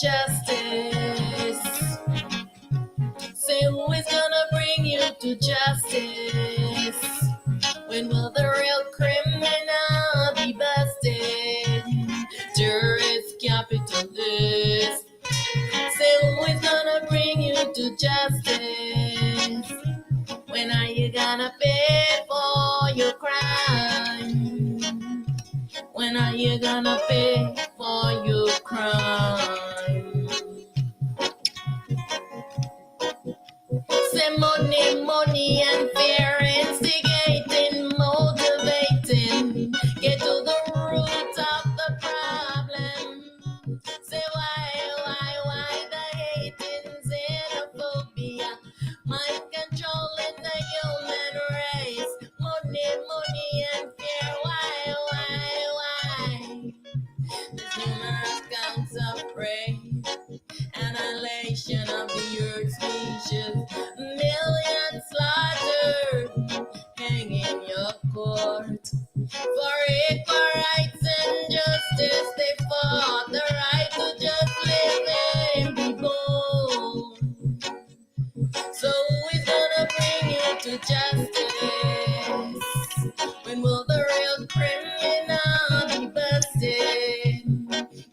justice. Say who is gonna bring you to justice? When will the real criminal be busted? Terrorist capitalist. Say who is gonna bring you to justice? When are you gonna pay for your crime? When are you gonna pay for your crime? Say money, money and fear, instigating, motivating. Get to the root of the problem. Say why the hating, xenophobia, mind controlling the human race. Money, money and fear, why? There's numerous counts of prey, annihilation of the earth's species, millions slaughtered, hang in your court. For equal rights and justice, they fought the right to just live and be born. So who is gonna bring you to justice? When will the real criminal be busted?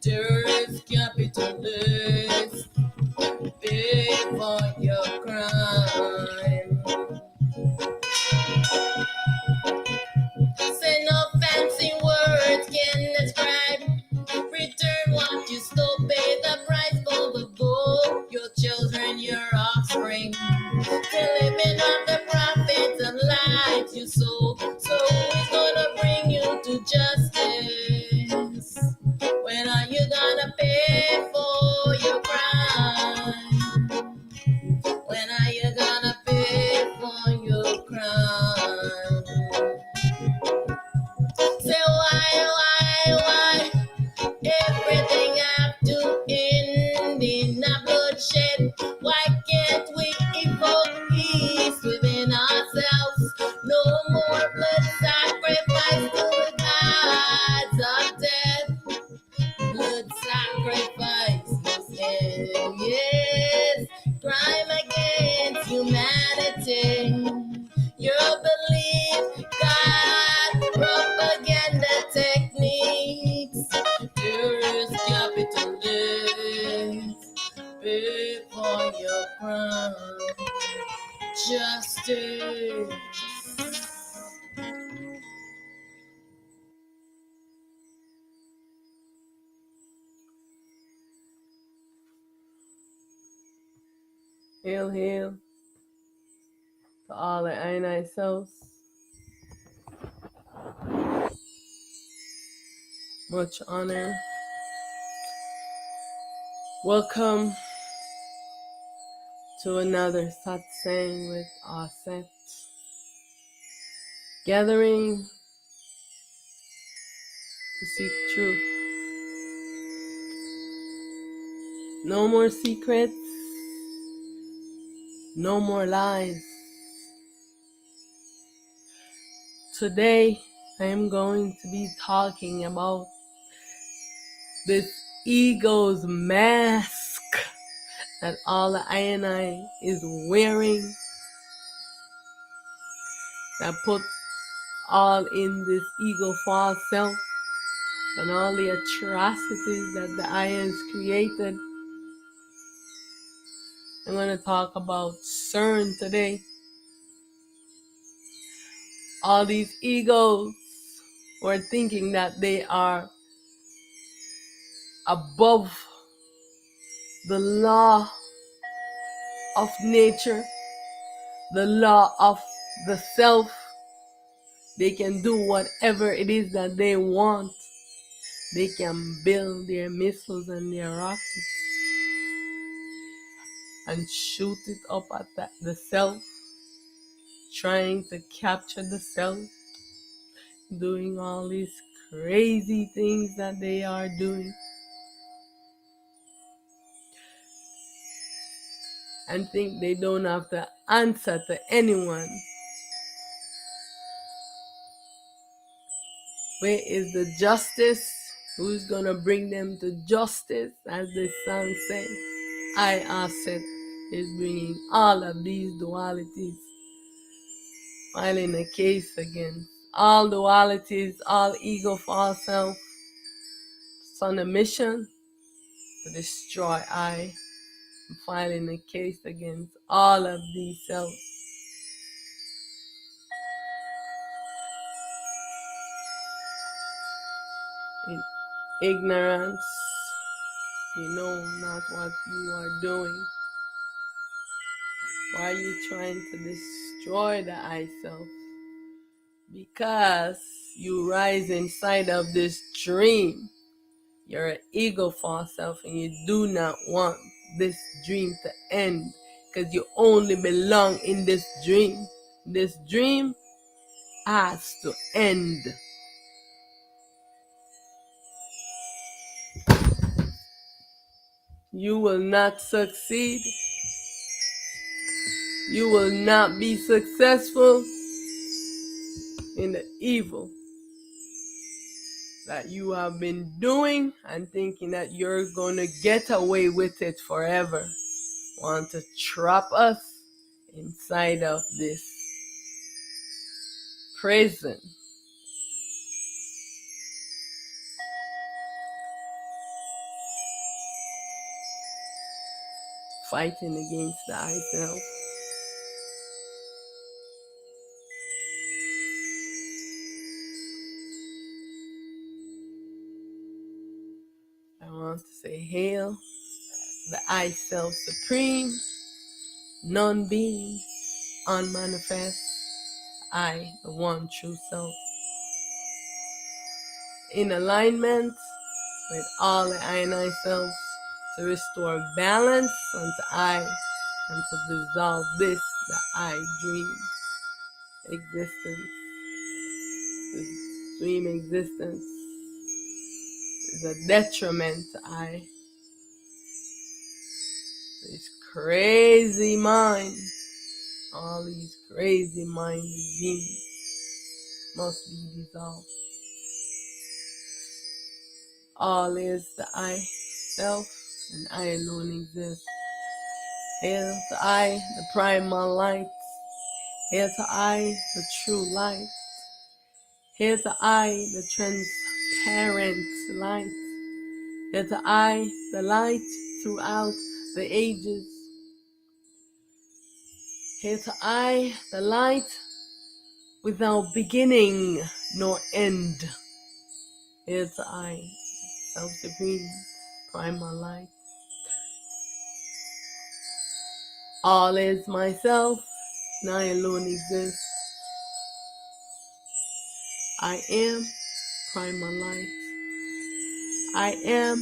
Terrorist capitalists, pay for your crime. Say no fancy words can describe. Return what you stole, pay the price for the gold. Your children, your offspring, they're living on the profits of lives you sold. So who's gonna bring you to justice? When are you gonna pay for your crime? When are you gonna pay for your crime? Say why? Everything have to end in a bloodshed. Why can't we evoke peace within ourselves? No more blood sacrifice to the gods of death. Blood sacrifice, yes, crime against humanity. Your belief, God, propaganda techniques. Terrorist capitalists, pay for your crime. Justice. Hail, hail to all the I souls. Much honor. Welcome to another satsang with Aset. Gathering to seek truth. No more secrets. No more lies. Today, I am going to be talking about this ego's mask that all the I is wearing, that put all in this ego false self and all the atrocities that the I has created. I'm going to talk about CERN today. All these egos were thinking that they are above the law of nature, the law of the self. They can do whatever it is that they want. They can build their missiles and their rockets and shoot it up at the self, trying to capture the self, doing all these crazy things that they are doing. And think they don't have to answer to anyone. Where is the justice Who's gonna bring them to justice, as this song says? I, Aset, is bringing all of these dualities, filing a case against all dualities, all ego, false self. It's on a mission to destroy I, filing a case against all of these selves. In ignorance, you know not what you are doing. Why are you trying to destroy the I self? Because you rise inside of this dream. You're an ego false self and you do not want this dream to end because you only belong in this dream. This dream has to end. You will not succeed. You will not be successful in the evil that you have been doing and thinking that you're going to get away with it forever. Want to trap us inside of this prison. Fighting against the I self. I want to say, hail the I self supreme, non-being, unmanifest, I, the one true self. In alignment with all the I and I selves to restore balance unto I and to dissolve this, the I dream existence. This dream existence is a detriment to I. This crazy mind, all these crazy minded beings must be dissolved. All is the I self, and I alone exist. Hail to I, the primal light. Hail to I, the true light. Hail to I, the transparent light. Hail to I, the light throughout the ages. Hail to I, the light without beginning nor end. Hail to I, self-supreme, primal light. All is myself, and I alone exist. I am primal light. I am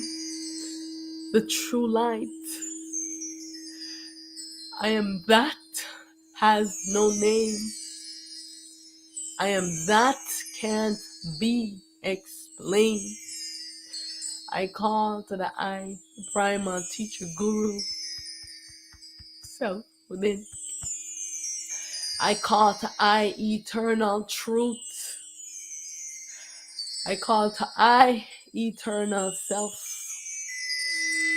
the true light. I am that has no name. I am that can't be explained. I call to the I, the primal teacher, guru, self within. I call to I, eternal truth. I call to I, eternal self.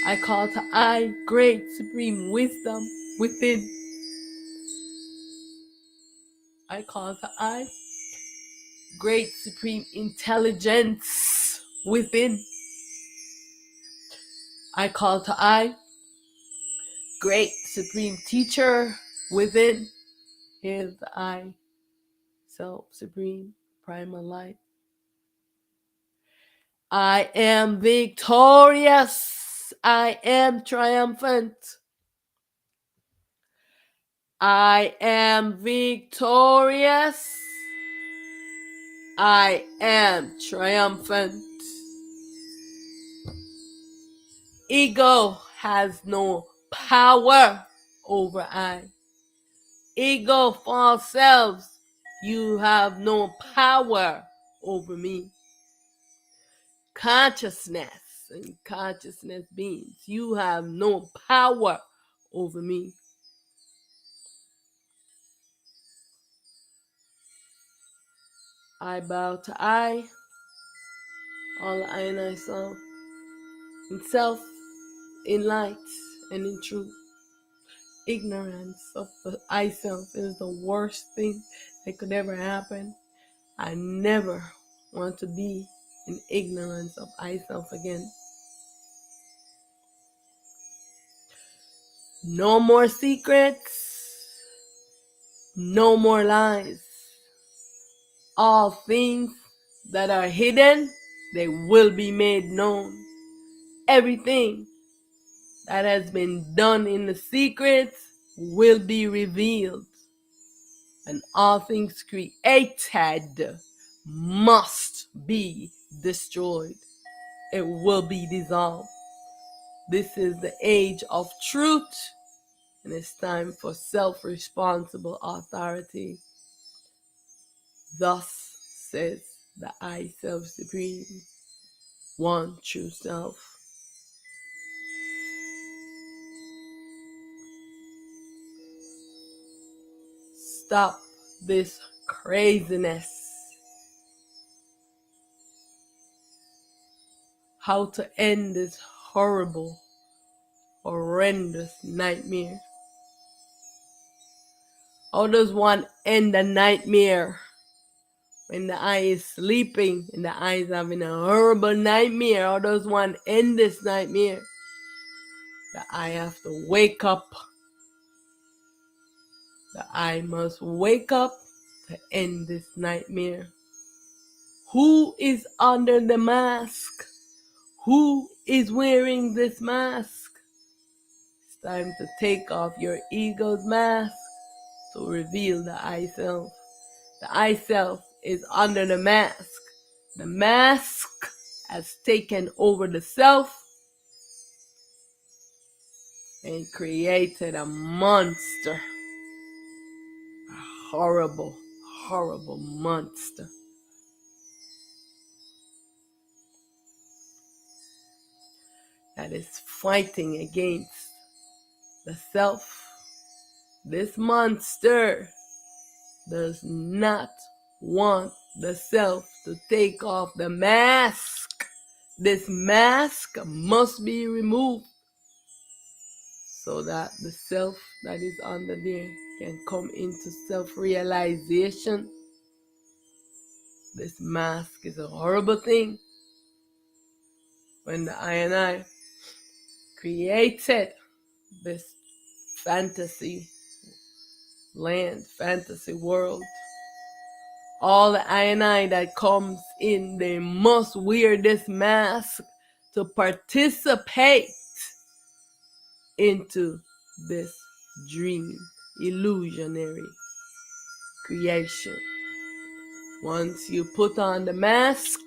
I call to I, great supreme wisdom within. I call to I, great supreme intelligence within. I call to I, great supreme teacher within. Here's the I, self supreme primal light. I am victorious. I am triumphant. I am victorious. I am triumphant. Ego has no power over I. Ego, false selves, you have no power over me. Consciousness and consciousness beings, you have no power over me. I bow to I all I and I saw in self, in light, and in truth. Ignorance of the I self is the worst thing that could ever happen. I never want to be in ignorance of I self again. No more secrets, no more lies. All things that are hidden, they will be made known. Everything that has been done in the secrets will be revealed. And all things created must be destroyed. It will be dissolved. This is the age of truth, and it's time for self-responsible authority. Thus says the I Self Supreme, one true self. Stop this craziness. How to end this horrible, horrendous nightmare. How does one end a nightmare? When the eye is sleeping and the eye is having a horrible nightmare, how does one end this nightmare? The eye have to wake up. The eye must wake up to end this nightmare. Who is under the mask? Who is wearing this mask? It's time to take off your ego's mask to reveal the I self. The I self is under the mask. The mask has taken over the self and created a monster. A horrible, horrible monster. That is fighting against the self. This monster does not want the self to take off the mask. This mask must be removed so that the self that is under there can come into self-realization. This mask is a horrible thing. When the I and I created this fantasy land, fantasy world, all the I and I that comes in, they must wear this mask to participate into this dream, illusionary creation. Once you put on the mask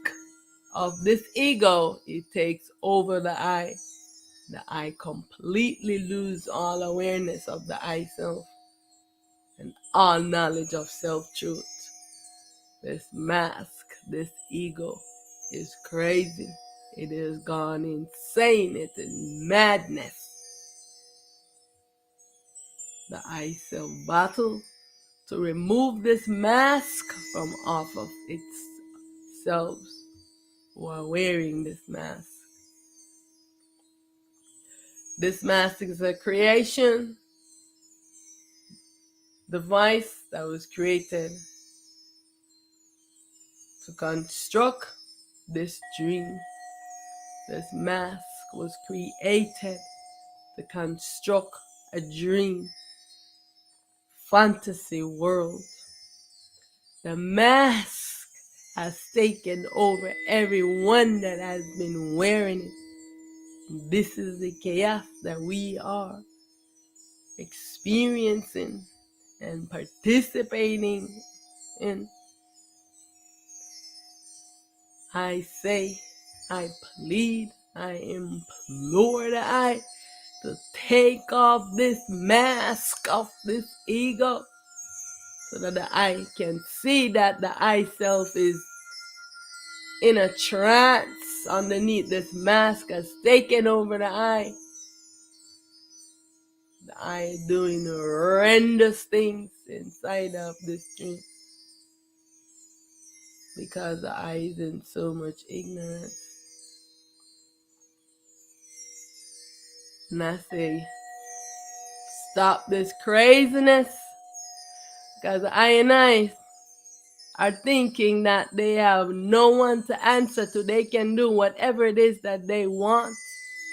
of this ego, it takes over the I. The I completely lose all awareness of the I self and all knowledge of self-truth. This mask, this ego is crazy. It has gone insane. It is madness. The I self battle to remove this mask from off of its selves who are wearing this mask. This mask is a creation device that was created to construct this dream. This mask was created to construct a dream, fantasy world. The mask has taken over everyone that has been wearing it. This is the chaos that we are experiencing and participating in. I say, I plead, I implore the I to take off this mask of this ego so that the I can see that the I self is in a trance underneath this mask has taken over the I. The I is doing horrendous things inside of this dream. because the I is in so much ignorance. And I say, stop this craziness, because I and I are thinking that they have no one to answer to. They can do whatever it is that they want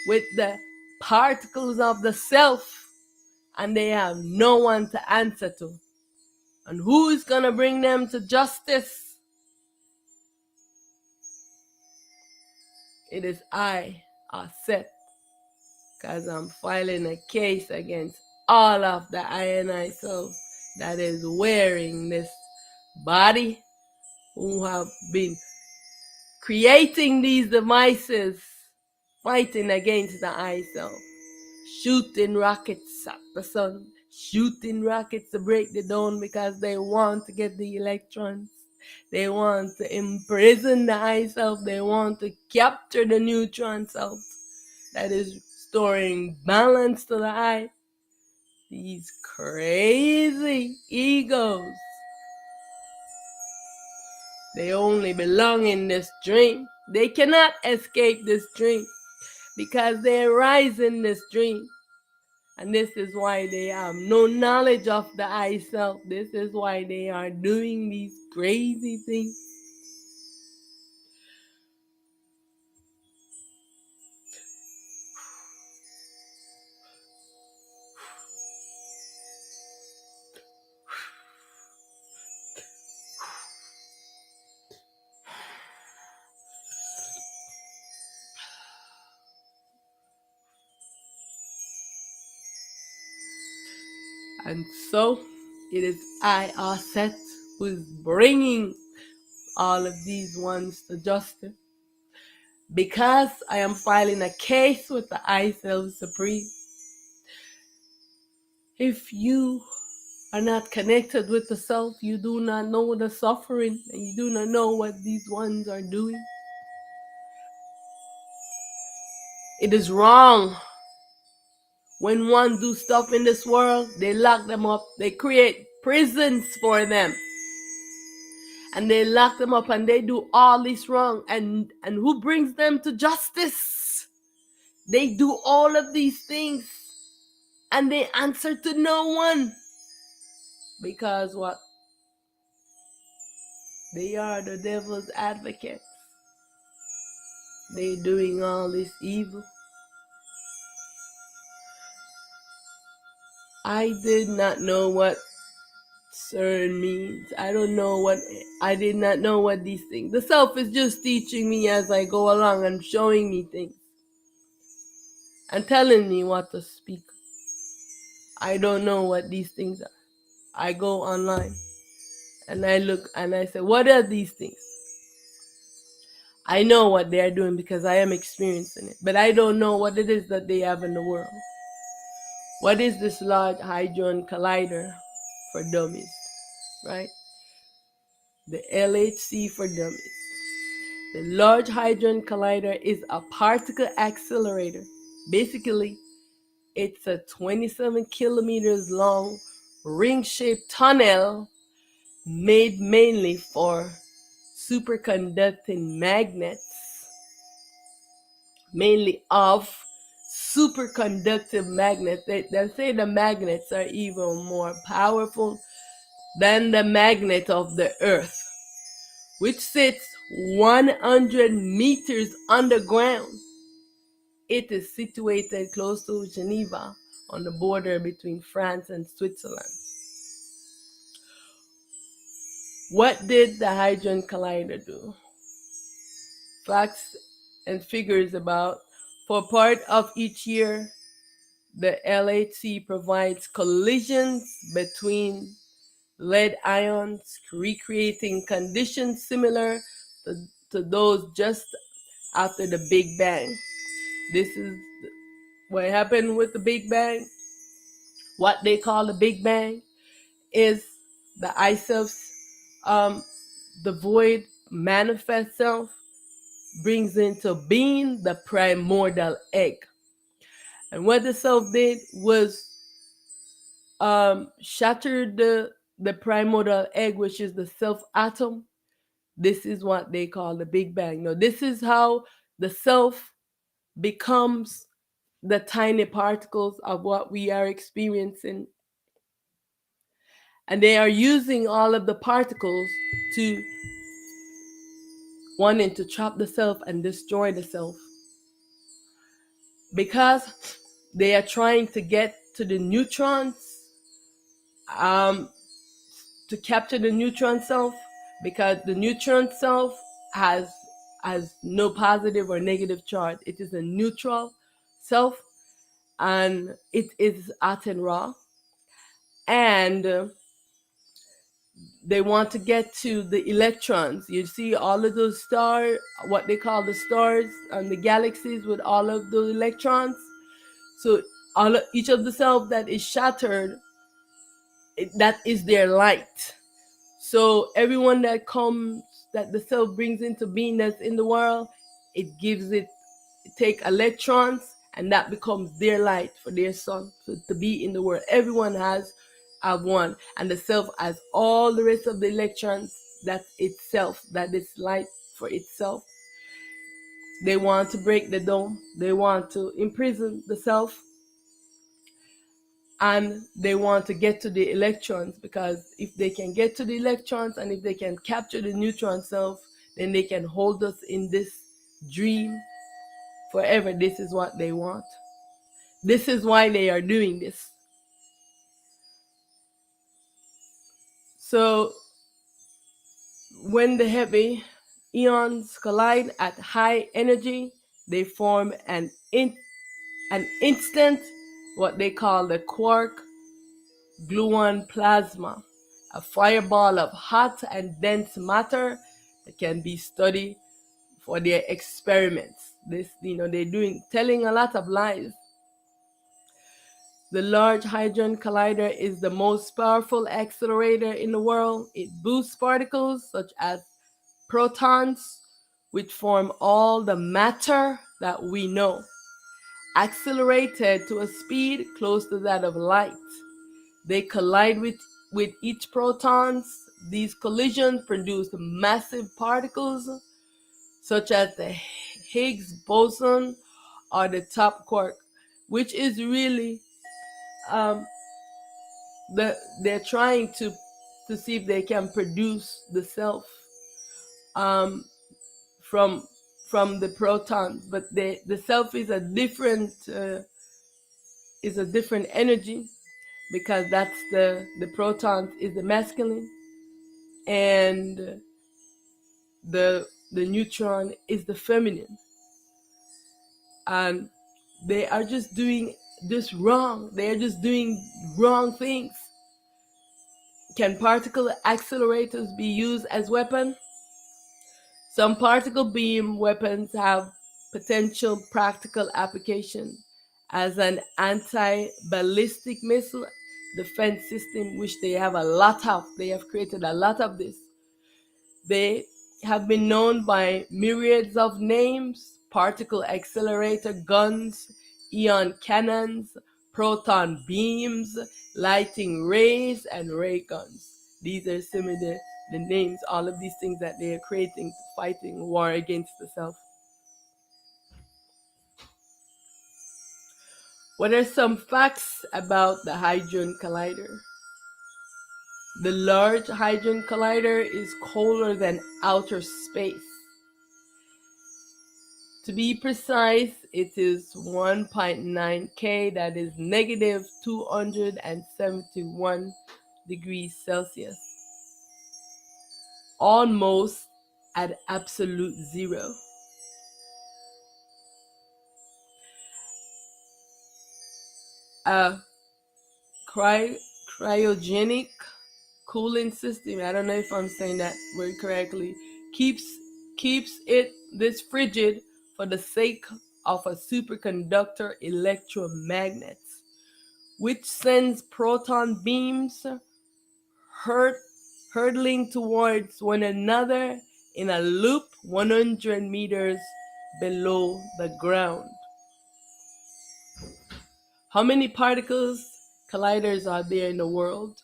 with the particles of the self, and they have no one to answer to. And who is going to bring them to justice? It is I, Aset, because I'm filing a case against all of the I and I self that is wearing this body, who have been creating these devices, fighting against the I self, shooting rockets at the sun, shooting rockets to break the dawn because they want to get the electrons. They want to imprison the I self. They want to capture the neutron self that is storing balance to the I. These crazy egos, they only belong in this dream. They cannot escape this dream because they rise in this dream. And this is why they have no knowledge of the I self. This is why they are doing these crazy things. And so it is I, Aset, who is bringing all of these ones to justice. Because I am filing a case with the I Self Supreme. If you are not connected with the self, you do not know the suffering, and you do not know what these ones are doing. It is wrong. When one do stuff in this world, they lock them up. They create prisons for them. And they lock them up and they do all this wrong. And who brings them to justice? They do all of these things and they answer to no one. Because what? They are the devil's advocates. They're doing all this evil. I did not know what CERN means. I did not know what these things. The self is just teaching me as I go along and showing me things and telling me what to speak. I don't know what these things are. I go online and I look and I say, what are these things? I know what they are doing because I am experiencing it, but I don't know what it is that they have in the world. What is this Large Hadron Collider for dummies, right? The LHC for dummies. The Large Hadron Collider is a particle accelerator. Basically, it's a 27 kilometers long ring-shaped tunnel made mainly for superconducting magnets, mainly of superconductive magnets. They say the magnets are even more powerful than the magnet of the Earth, which sits 100 meters underground. It is situated close to Geneva on the border between France and Switzerland. What did the Hadron Collider do? Facts and figures about, for part of each year, the LHC provides collisions between lead ions, recreating conditions similar to those just after the Big Bang. This is what happened with the Big Bang. What they call the Big Bang is the I self, the void manifest self brings into being the primordial egg. And what the self did was shatter the primordial egg, which is the self atom, This is what they call the Big Bang. Now, this is how the self becomes the tiny particles of what we are experiencing. And they are using all of the particles to wanting to trap the self and destroy the self. Because they are trying to get to the neutrons, to capture the neutron self, because the neutron self has no positive or negative charge. It is a neutral self, and it is hot and raw. And they want to get to the electrons. You see all of those stars, what they call the stars and the galaxies with all of the electrons. So each of the cells that is shattered, that is their light. So everyone that comes, that the cell brings into being that's in the world, it take electrons, and that becomes their light for their sun, so to be in the world. Everyone has one, and the self has all the rest of the electrons. That's itself, that is light for itself. They want to break the dome. They want to imprison the self, and they want to get to the electrons, because if they can get to the electrons and if they can capture the neutron self, then they can hold us in this dream forever. This is what they want. This is why they are doing this. So when the heavy ions collide at high energy, they form an instant, what they call the quark gluon plasma, a fireball of hot and dense matter that can be studied for their experiments. This, they're telling a lot of lies. The Large Hadron Collider is the most powerful accelerator in the world. It boosts particles such as protons, which form all the matter that we know, accelerated to a speed close to that of light. They collide with each protons. These collisions produce massive particles such as the Higgs boson or the top quark, which is really they're trying to see if they can produce the self from the protons, but the self is a different energy, because that's the protons is the masculine, and the neutron is the feminine. And they are just doing this wrong. They are just doing wrong things. Can particle accelerators be used as weapons? Some particle beam weapons have potential practical application as an anti-ballistic missile defense system, which they have a lot of. They have created a lot of this. They have been known by myriads of names: particle accelerator guns, ion cannons, proton beams, lighting rays, and ray guns. These are some of the names, all of these things that they are creating, fighting war against the self. What are some facts about the Hadron Collider? The Large Hadron Collider is colder than outer space. To be precise, it is 1.9 K, that is negative 271 degrees Celsius. Almost at absolute zero. A cryogenic cooling system, I don't know if I'm saying that word correctly, keeps this frigid for the sake of a superconductor electromagnets, which sends proton beams hurtling towards one another in a loop 100 meters below the ground. How many particles colliders are there in the world?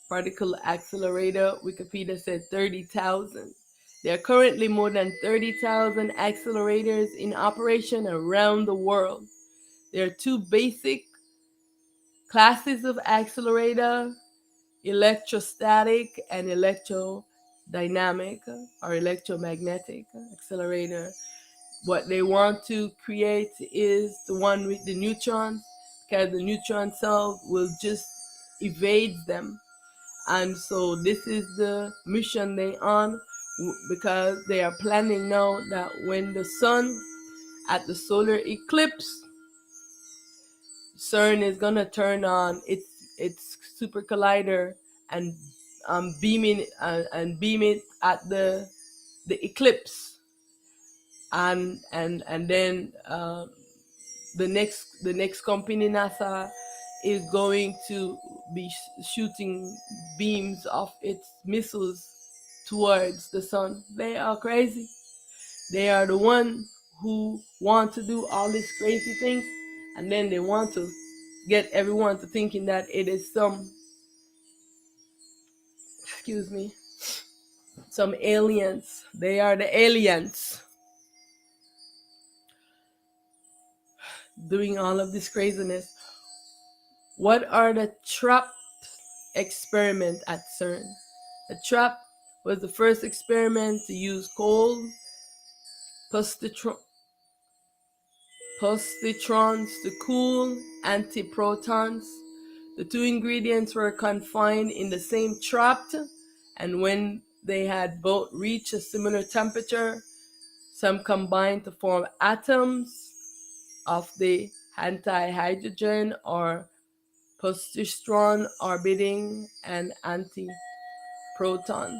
Particle accelerator, Wikipedia said 30,000. There are currently more than 30,000 accelerators in operation around the world. There are two basic classes of accelerator: electrostatic and electrodynamic or electromagnetic accelerator. What they want to create is the one with the neutrons, because the neutron cell will just evade them. And so this is the mission they on, because they are planning now that when the sun at the solar eclipse, CERN is gonna turn on its super collider and beam it at the eclipse, and then the next company, NASA, is going to be shooting beams of its missiles towards the sun. They are crazy. They are the one who want to do all these crazy things, and then they want to get everyone to thinking that it is some aliens. They are the aliens doing all of this craziness. What are the TRAPP experiment at CERN? The TRAPP was the first experiment to use cold positrons to cool antiprotons. The two ingredients were confined in the same trap, and when they had both reached a similar temperature, some combined to form atoms of the antihydrogen or positron orbiting an antiproton.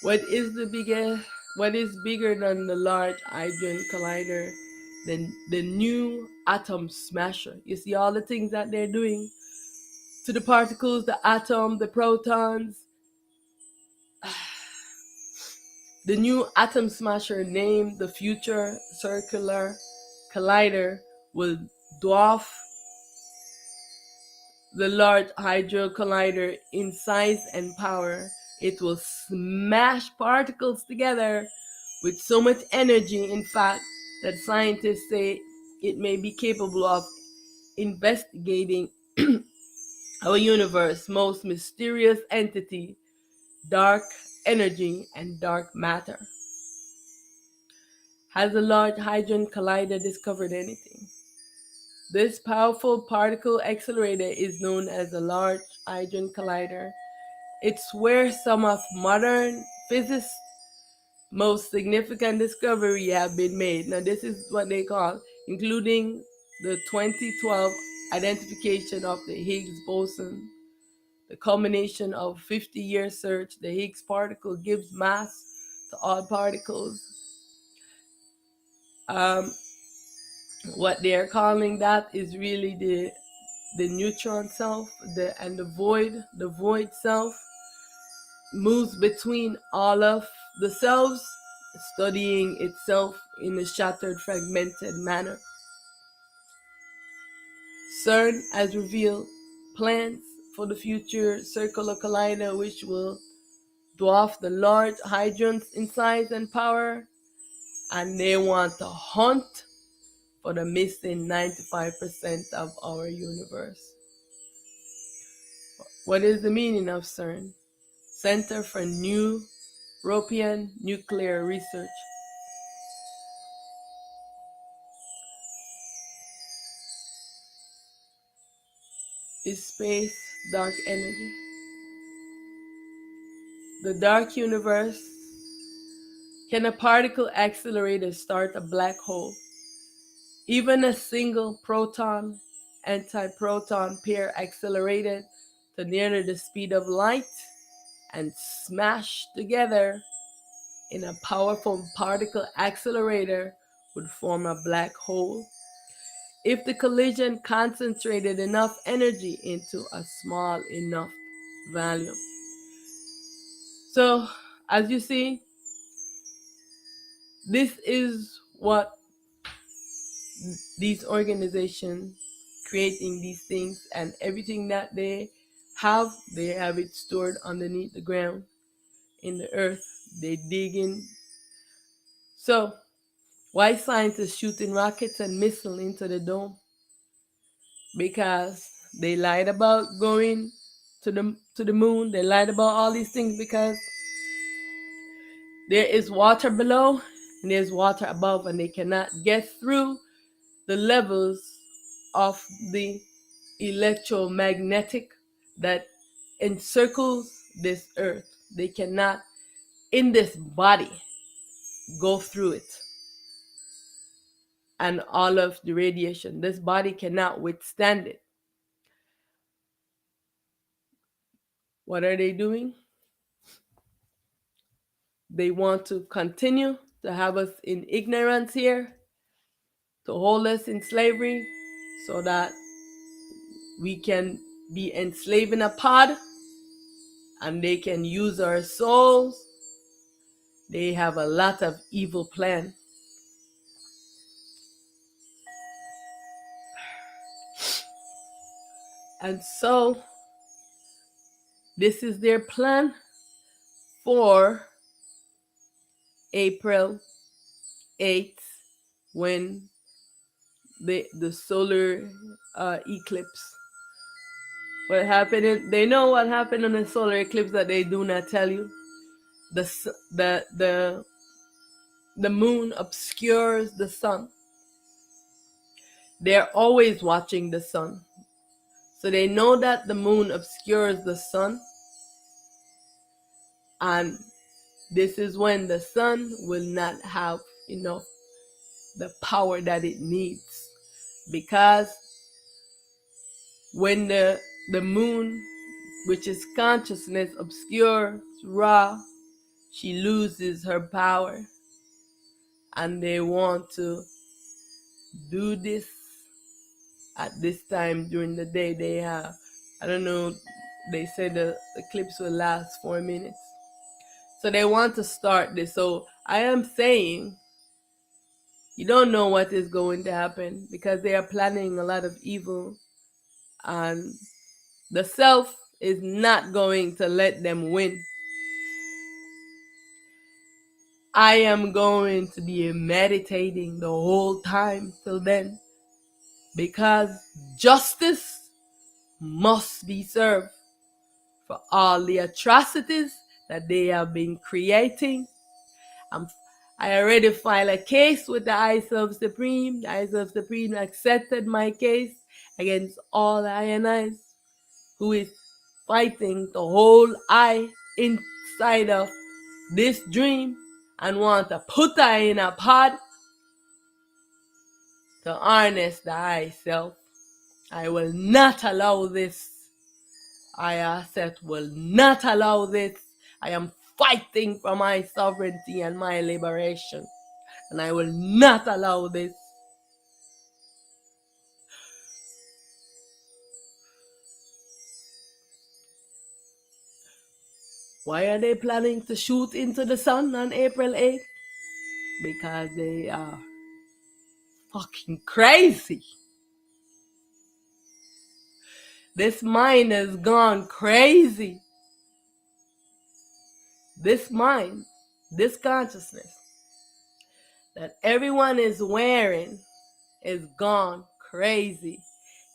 What is bigger than the Large Hadron Collider than the new atom smasher? You see all the things that they're doing to the particles, the atom, the protons. The new atom smasher, named the Future Circular Collider, will dwarf the Large Hadron Collider in size and power. It will smash particles together with so much energy, in fact, that scientists say it may be capable of investigating our universe's most mysterious entity, dark energy and dark matter. Has the Large Hadron Collider discovered anything? This powerful particle accelerator is known as the Large Hadron Collider. It's where some of modern physics' most significant discoveries have been made. Now, this is what they call, including the 2012 identification of the Higgs boson. The culmination of 50-year search, the Higgs particle gives mass to all particles. What they are calling that is really the neutron self, and the void self moves between all of the selves, studying itself in a shattered, fragmented manner. CERN has revealed plans for the future circular collider, which will dwarf the Large Hadrons in size and power, and they want to hunt for the missing 95% of our universe. What is the meaning of CERN? Center for European Nuclear Research. Is space dark energy? The dark universe. Can a particle accelerator start a black hole? Even a single proton antiproton pair accelerated to nearly the speed of light and smashed together in a powerful particle accelerator would form a black hole if the collision concentrated enough energy into a small enough volume. So, as you see, this is what these organizations creating these things, and everything that they have it stored underneath the ground in the earth. They dig in. So why scientists shooting rockets and missiles into the dome? Because they lied about going to the moon. They lied about all these things because there is water below and there's water above, and they cannot get through the levels of the electromagnetic that encircles this earth. They cannot, in this body, go through it. And all of the radiation, this body cannot withstand it. What are they doing? They want to continue to have us in ignorance here, to hold us in slavery, so that we can be enslaved in a pod, and they can use our souls. They have a lot of evil plan. And so this is their plan for April 8th, when the solar eclipse. What happened? They know what happened in the solar eclipse that they do not tell you. The moon obscures the sun. They're always watching the sun, so they know that the moon obscures the sun, and this is when the sun will not have enough the power that it needs, because when the moon, which is consciousness, obscures Ra, she loses her power. And they want to do this at this time during the day. They have, I don't know, they say the eclipse will last 4 minutes. So they want to start this. So I am saying, you don't know what is going to happen, because they are planning a lot of evil, and the self is not going to let them win. I am going to be meditating the whole time till then, because justice must be served for all the atrocities that they have been creating. I already filed a case with the ISOF Supreme. The ISOF Supreme accepted my case against all INIs who is fighting the whole I inside of this dream and want to put I in a pod to harness the I self. I will not allow this. I asset will not allow this. I am fighting for my sovereignty and my liberation, and I will not allow this. Why are they planning to shoot into the sun on April 8th? Because they are fucking crazy. This mind has gone crazy. This mind, this consciousness that everyone is wearing is gone crazy.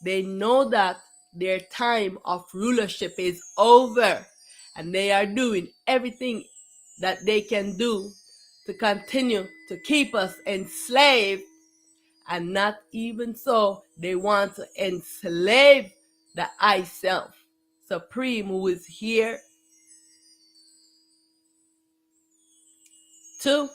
They know that their time of rulership is over, and they are doing everything that they can do to continue to keep us enslaved. And not even so, they want to enslave the I self supreme, who is here too,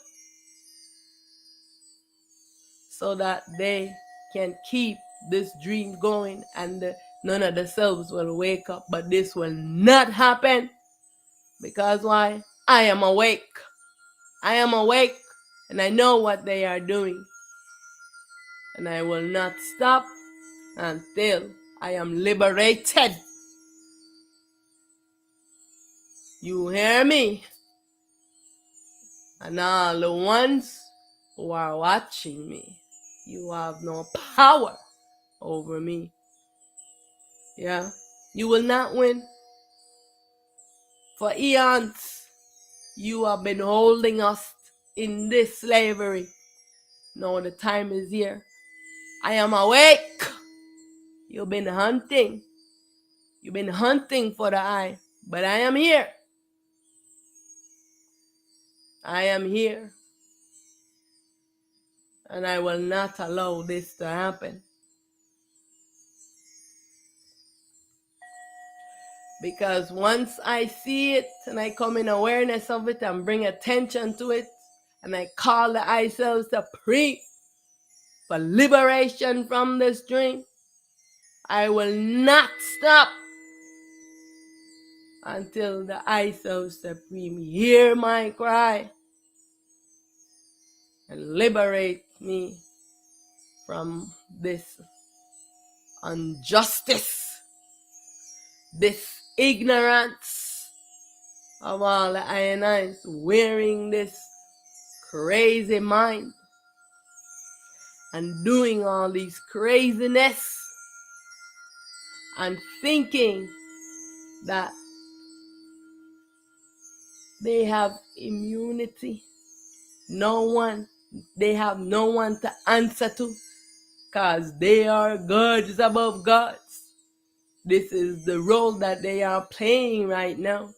so that they can keep this dream going, and none of the selves will wake up. But this will not happen, because why? I am awake. I am awake, and I know what they are doing, and I will not stop until I am liberated. You hear me? And all the ones who are watching me, you have no power over me. Yeah, you will not win. For eons, you have been holding us in this slavery. Now the time is here. I am awake. You've been hunting. You've been hunting for the eye, but I am here. I am here. And I will not allow this to happen. Because once I see it and I come in awareness of it and bring attention to it, and I call the I Self Supreme for liberation from this dream, I will not stop until the I Self Supreme hear my cry and liberate me from this injustice, this ignorance of all the INIs wearing this crazy mind and doing all these craziness and thinking that they have immunity. They have no one to answer to, because they are gods above gods. This is the role that they are playing right now.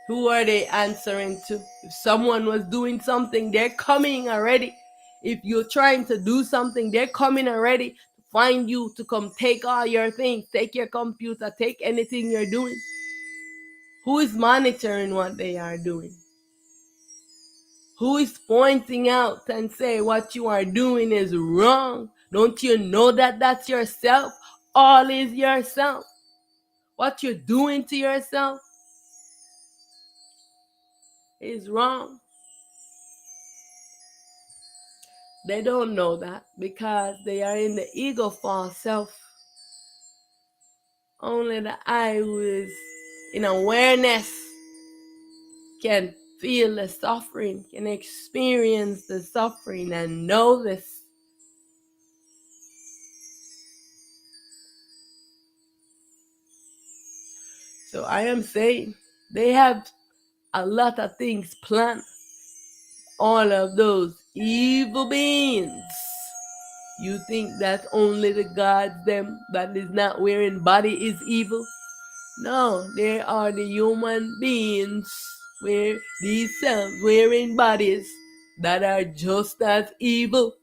Who are they answering to? If someone was doing something, they're coming already. If you're trying to do something, they're coming already to find you, to come take all your things, take your computer, take anything you're doing. Who is monitoring what they are doing? Who is pointing out and say what you are doing is wrong? Don't you know that that's yourself? All is yourself. What you're doing to yourself is wrong. They don't know that because they are in the ego false self. Only the I who is in awareness can feel the suffering, can experience the suffering and know this. So I am saying they have a lot of things planned. All of those evil beings. You think that only the gods them that is not wearing body is evil? No, there are the human beings where these selves wearing bodies that are just as evil.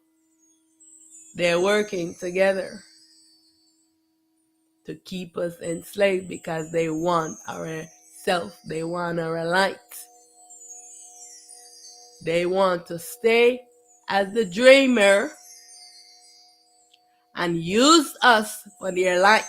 They're working together to keep us enslaved because they want our self, they want our light. They want to stay as the dreamer and use us for their light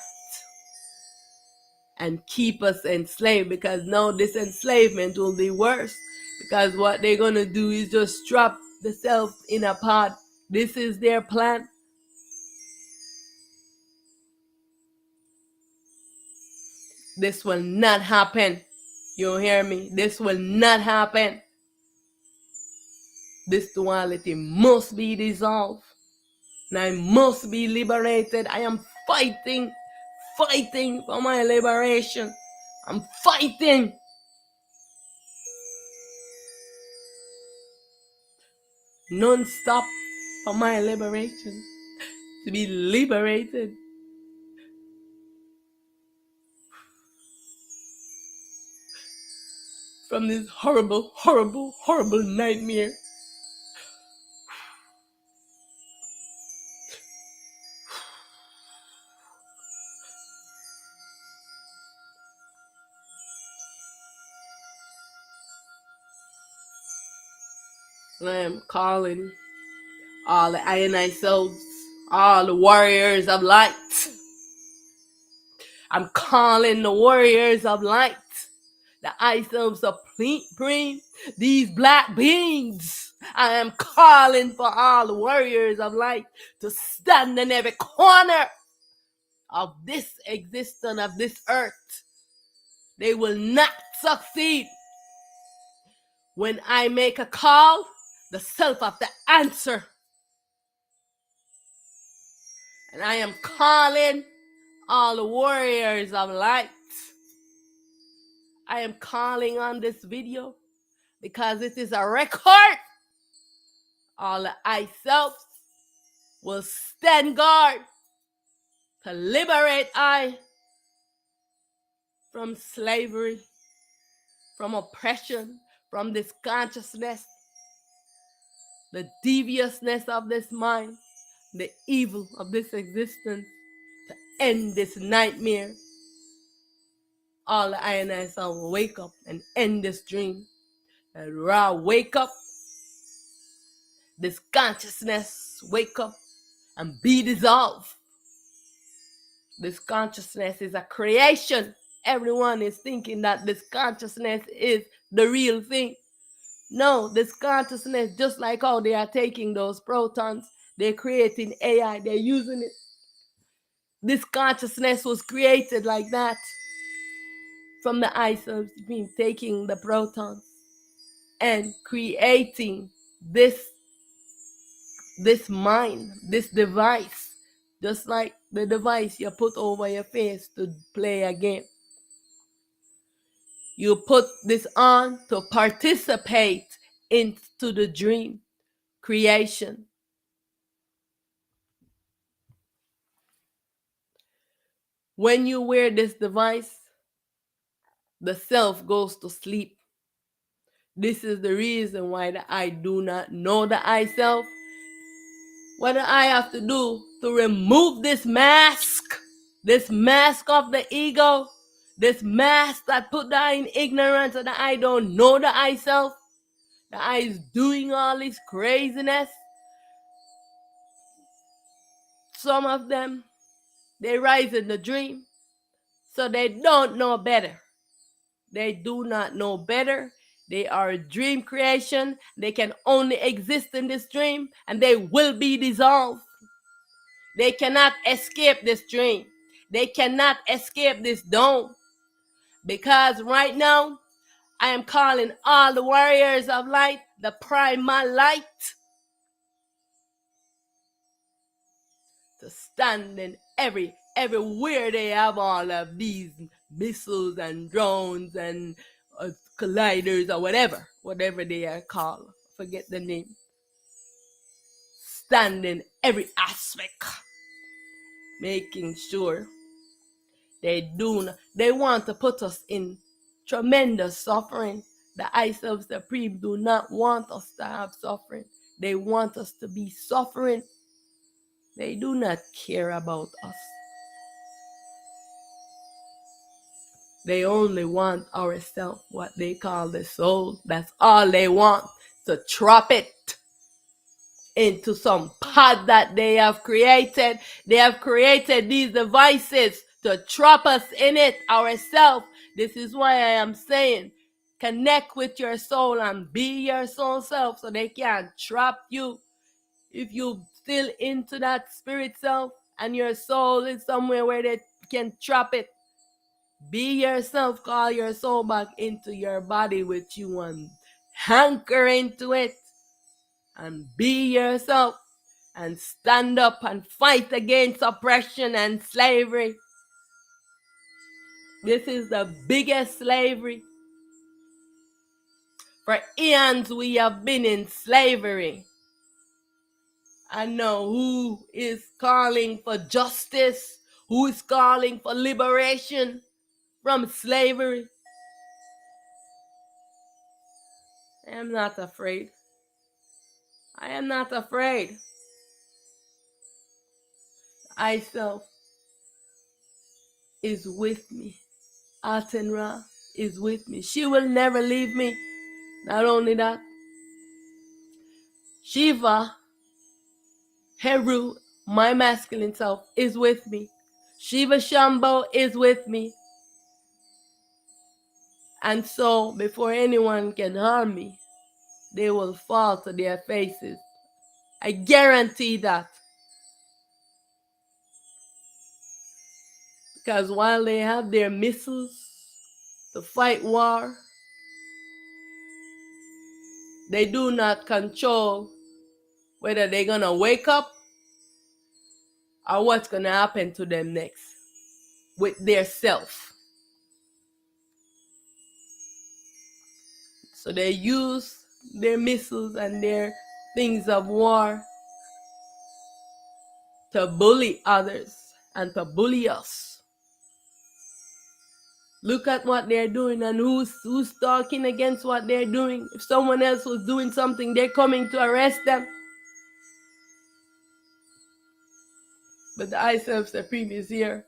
and keep us enslaved, because now this enslavement will be worse, because what they're going to do is just trap the self in a pod. This is their plan. This will not happen. You hear me? This will not happen. This duality must be dissolved. And I must be liberated. I am fighting for my liberation. I'm fighting. Non-stop for my liberation. To be liberated. From this horrible, horrible, horrible nightmare. And I am calling all the ionized souls, all the warriors of light. I'm calling the warriors of light, the I Self Supreme, these black beings. I am calling for all the warriors of light to stand in every corner of this existence, of this earth. They will not succeed. When I make a call, the self of the answer. And I am calling all the warriors of light. I am calling on this video because it is a record. All the I selves will stand guard to liberate I from slavery, from oppression, from this consciousness, the deviousness of this mind, the evil of this existence, to end this nightmare. All the I and I will wake up and end this dream. And Ra, wake up. This consciousness, wake up and be dissolved. This consciousness is a creation. Everyone is thinking that this consciousness is the real thing. No, this consciousness, just like how they are taking those protons, they're creating AI, they're using it. This consciousness was created like that from the isotope beam, taking the protons and creating this mind, this device, just like the device you put over your face to play a game. You put this on to participate into the dream creation. When you wear this device, the self goes to sleep. This is the reason why I do not know the I self. What do I have to do to remove this mask of the ego, this mask that put the I in ignorance and that I don't know the I self, that I is doing all this craziness? Some of them, they rise in the dream, so they don't know better. They do not know better. They are a dream creation. They can only exist in this dream, and they will be dissolved. They cannot escape this dream. They cannot escape this dome. Because right now, I am calling all the warriors of light, the primal light, to stand in everywhere they have all of these missiles and drones and colliders or whatever they are called. Forget the name. Stand in every aspect, making sure they want to put us in tremendous suffering. The I Self Supreme do not want us to have suffering. They want us to be suffering. They do not care about us. They only want ourselves, what they call the soul. That's all they want, to trap it into some pod that they have created. They have created these devices to trap us in it ourselves. This is why I am saying, connect with your soul and be your soul self so they can't trap you. If you still into that spirit self and your soul is somewhere where they can trap it, be yourself, call your soul back into your body with you and hanker into it and be yourself and stand up and fight against oppression and slavery. This is the biggest slavery. For eons we have been in slavery. I know who is calling for justice, who is calling for liberation from slavery. I am not afraid. I am not afraid. I self is with me. Atenra is with me. She will never leave me. Not only that, Shiva, Heru, my masculine self, is with me. Shiva Shambho is with me. And so, before anyone can harm me, they will fall to their faces. I guarantee that. Because while they have their missiles to fight war, they do not control whether they're going to wake up or what's going to happen to them next with their self. So they use their missiles and their things of war to bully others and to bully us. Look at what they're doing and who's talking against what they're doing. If someone else was doing something, they're coming to arrest them. But the I Self Supreme is here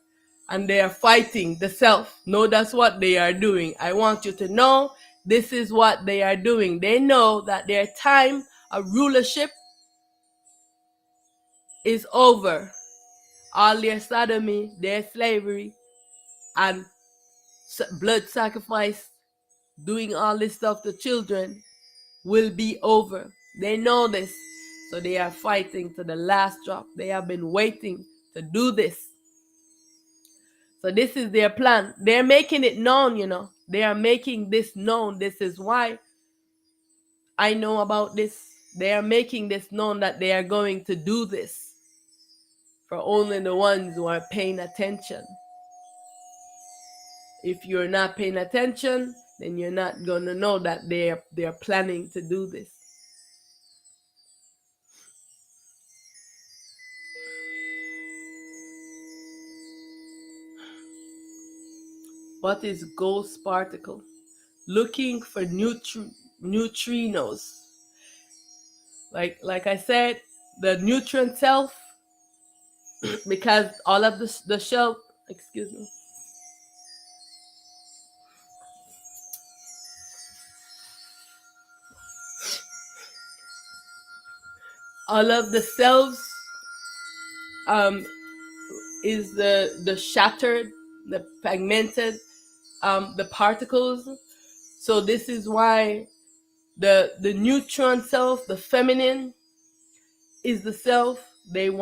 and they are fighting the self. No, that's what they are doing. I want you to know this is what they are doing. They know that their time of rulership is over. All their sodomy, their slavery, and blood sacrifice, doing all this stuff to children will be over. They know this. So they are fighting to the last drop. They have been waiting to do this. So this is their plan. They're making it known, you know. They are making this known. This is why I know about this. They are making this known that they are going to do this for only the ones who are paying attention. If you're not paying attention, then you're not going to know that they're planning to do this. What is ghost particle? Looking for neutrinos. Like I said, the neutron self, because all of the shell, excuse me, all of the cells is the shattered, the fragmented, the particles. So this is why the neutron self, the feminine, is the self they're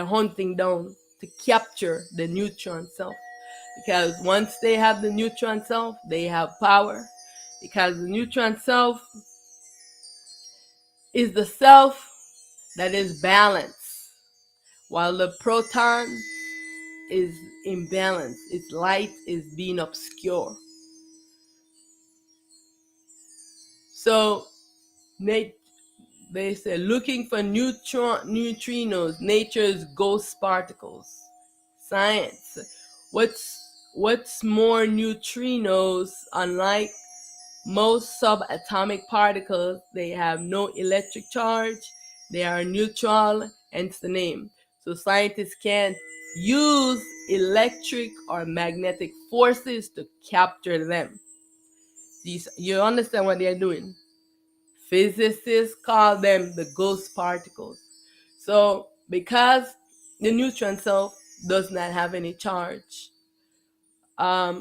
hunting down to capture the neutron self. Because once they have the neutron self, they have power. Because the neutron self is the self that is balanced, while the proton is imbalanced. Its light is being obscure. So they say looking for neutrinos, nature's ghost particles. Science. What's more neutrinos? Unlike most subatomic particles, they have no electric charge. They are neutral, hence the name. So scientists can't use electric or magnetic forces to capture them. You understand what they're doing? Physicists call them the ghost particles. So because the neutron self does not have any charge, the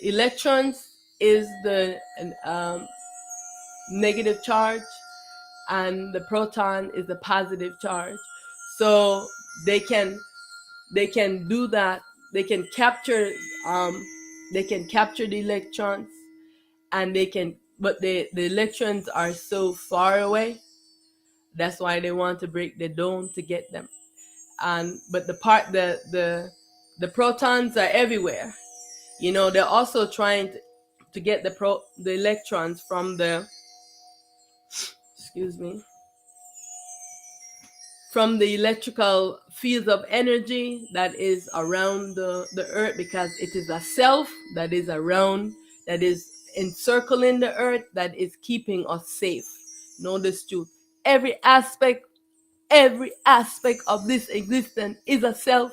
electrons is the negative charge, and the proton is the positive charge. So they can do that. They can capture the electrons, and but the electrons are so far away. That's why they want to break the dome to get them. But the protons are everywhere. You know, they're also trying to get the electrons from from the electrical fields of energy that is around the earth, because it is a self that is around, that is encircling the earth, that is keeping us safe. Know this truth. Every aspect of this existence is a self.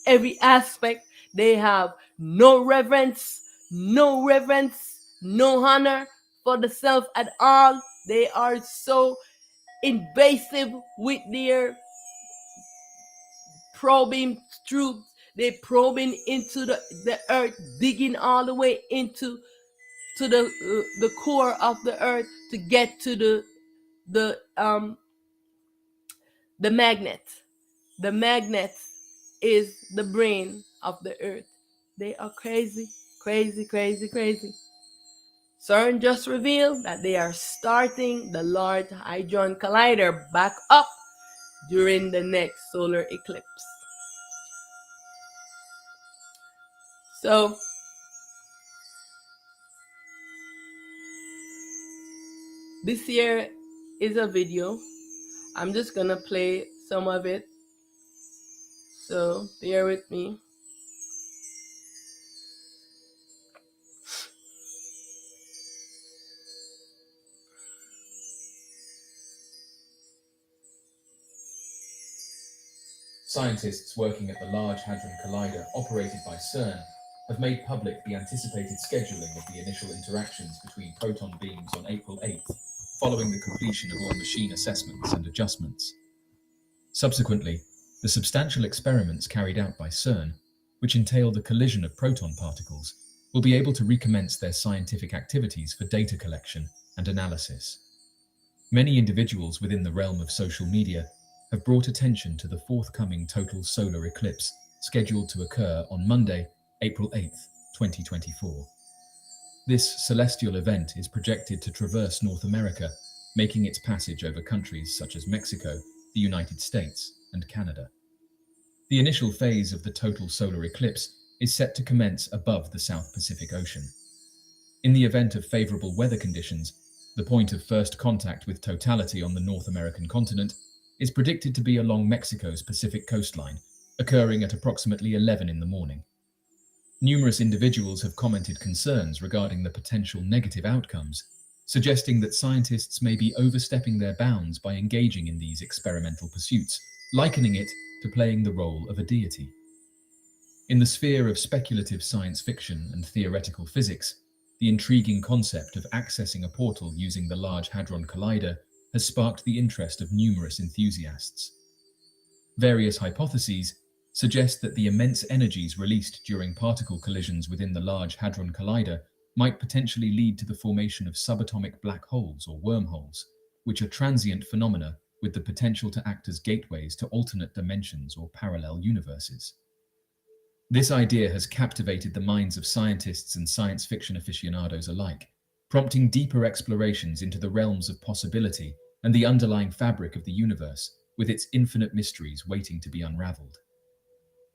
Every aspect. They have no reverence, no honor for the self at all. They are so invasive with their probing truth. They're probing into the earth, digging all the way into the core of the earth to get to the magnet. The magnet is the brain of the earth. They are crazy. CERN just revealed that they are starting the Large Hadron Collider back up during the next solar eclipse. So, this here is a video. I'm just gonna play some of it. So, bear with me. Scientists working at the Large Hadron Collider, operated by CERN, have made public the anticipated scheduling of the initial interactions between proton beams on April 8th, following the completion of all machine assessments and adjustments. Subsequently, the substantial experiments carried out by CERN, which entail the collision of proton particles, will be able to recommence their scientific activities for data collection and analysis. Many individuals within the realm of social media have brought attention to the forthcoming total solar eclipse scheduled to occur on Monday, April 8th, 2024. This celestial event is projected to traverse North America, making its passage over countries such as Mexico, the United States, and Canada. The initial phase of the total solar eclipse is set to commence above the South Pacific Ocean. In the event of favorable weather conditions, the point of first contact with totality on the North American continent is predicted to be along Mexico's Pacific coastline, occurring at approximately 11 in the morning. Numerous individuals have commented concerns regarding the potential negative outcomes, suggesting that scientists may be overstepping their bounds by engaging in these experimental pursuits, likening it to playing the role of a deity. In the sphere of speculative science fiction and theoretical physics, the intriguing concept of accessing a portal using the Large Hadron Collider has sparked the interest of numerous enthusiasts. Various hypotheses suggest that the immense energies released during particle collisions within the Large Hadron Collider might potentially lead to the formation of subatomic black holes or wormholes, which are transient phenomena with the potential to act as gateways to alternate dimensions or parallel universes. This idea has captivated the minds of scientists and science fiction aficionados alike, prompting deeper explorations into the realms of possibility and the underlying fabric of the universe, with its infinite mysteries waiting to be unraveled.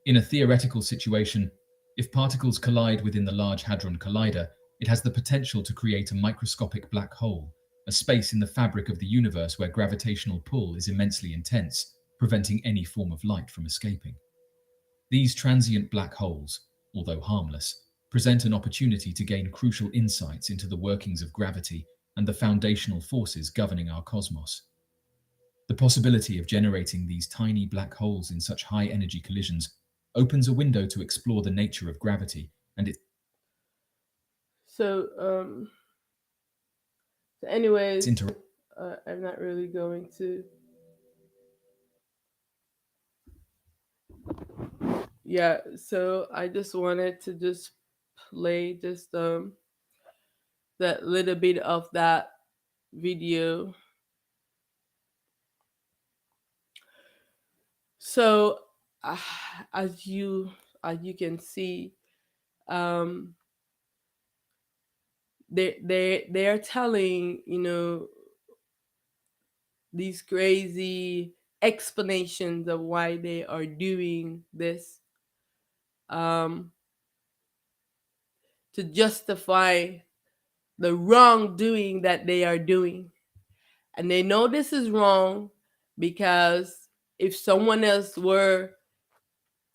In a theoretical situation, if particles collide within the Large Hadron Collider, it has the potential to create a microscopic black hole, a space in the fabric of the universe where gravitational pull is immensely intense, preventing any form of light from escaping. These transient black holes, although harmless, present an opportunity to gain crucial insights into the workings of gravity and the foundational forces governing our cosmos. The possibility of generating these tiny black holes in such high energy collisions opens a window to explore the nature of gravity and its So, anyways, I'm not really going to. Yeah, so I just wanted to just play just that little bit of that video. So, uh, as you can see, um, they are telling these crazy explanations of why they are doing this, um, to justify the wrongdoing that they are doing. And they know this is wrong because if someone else were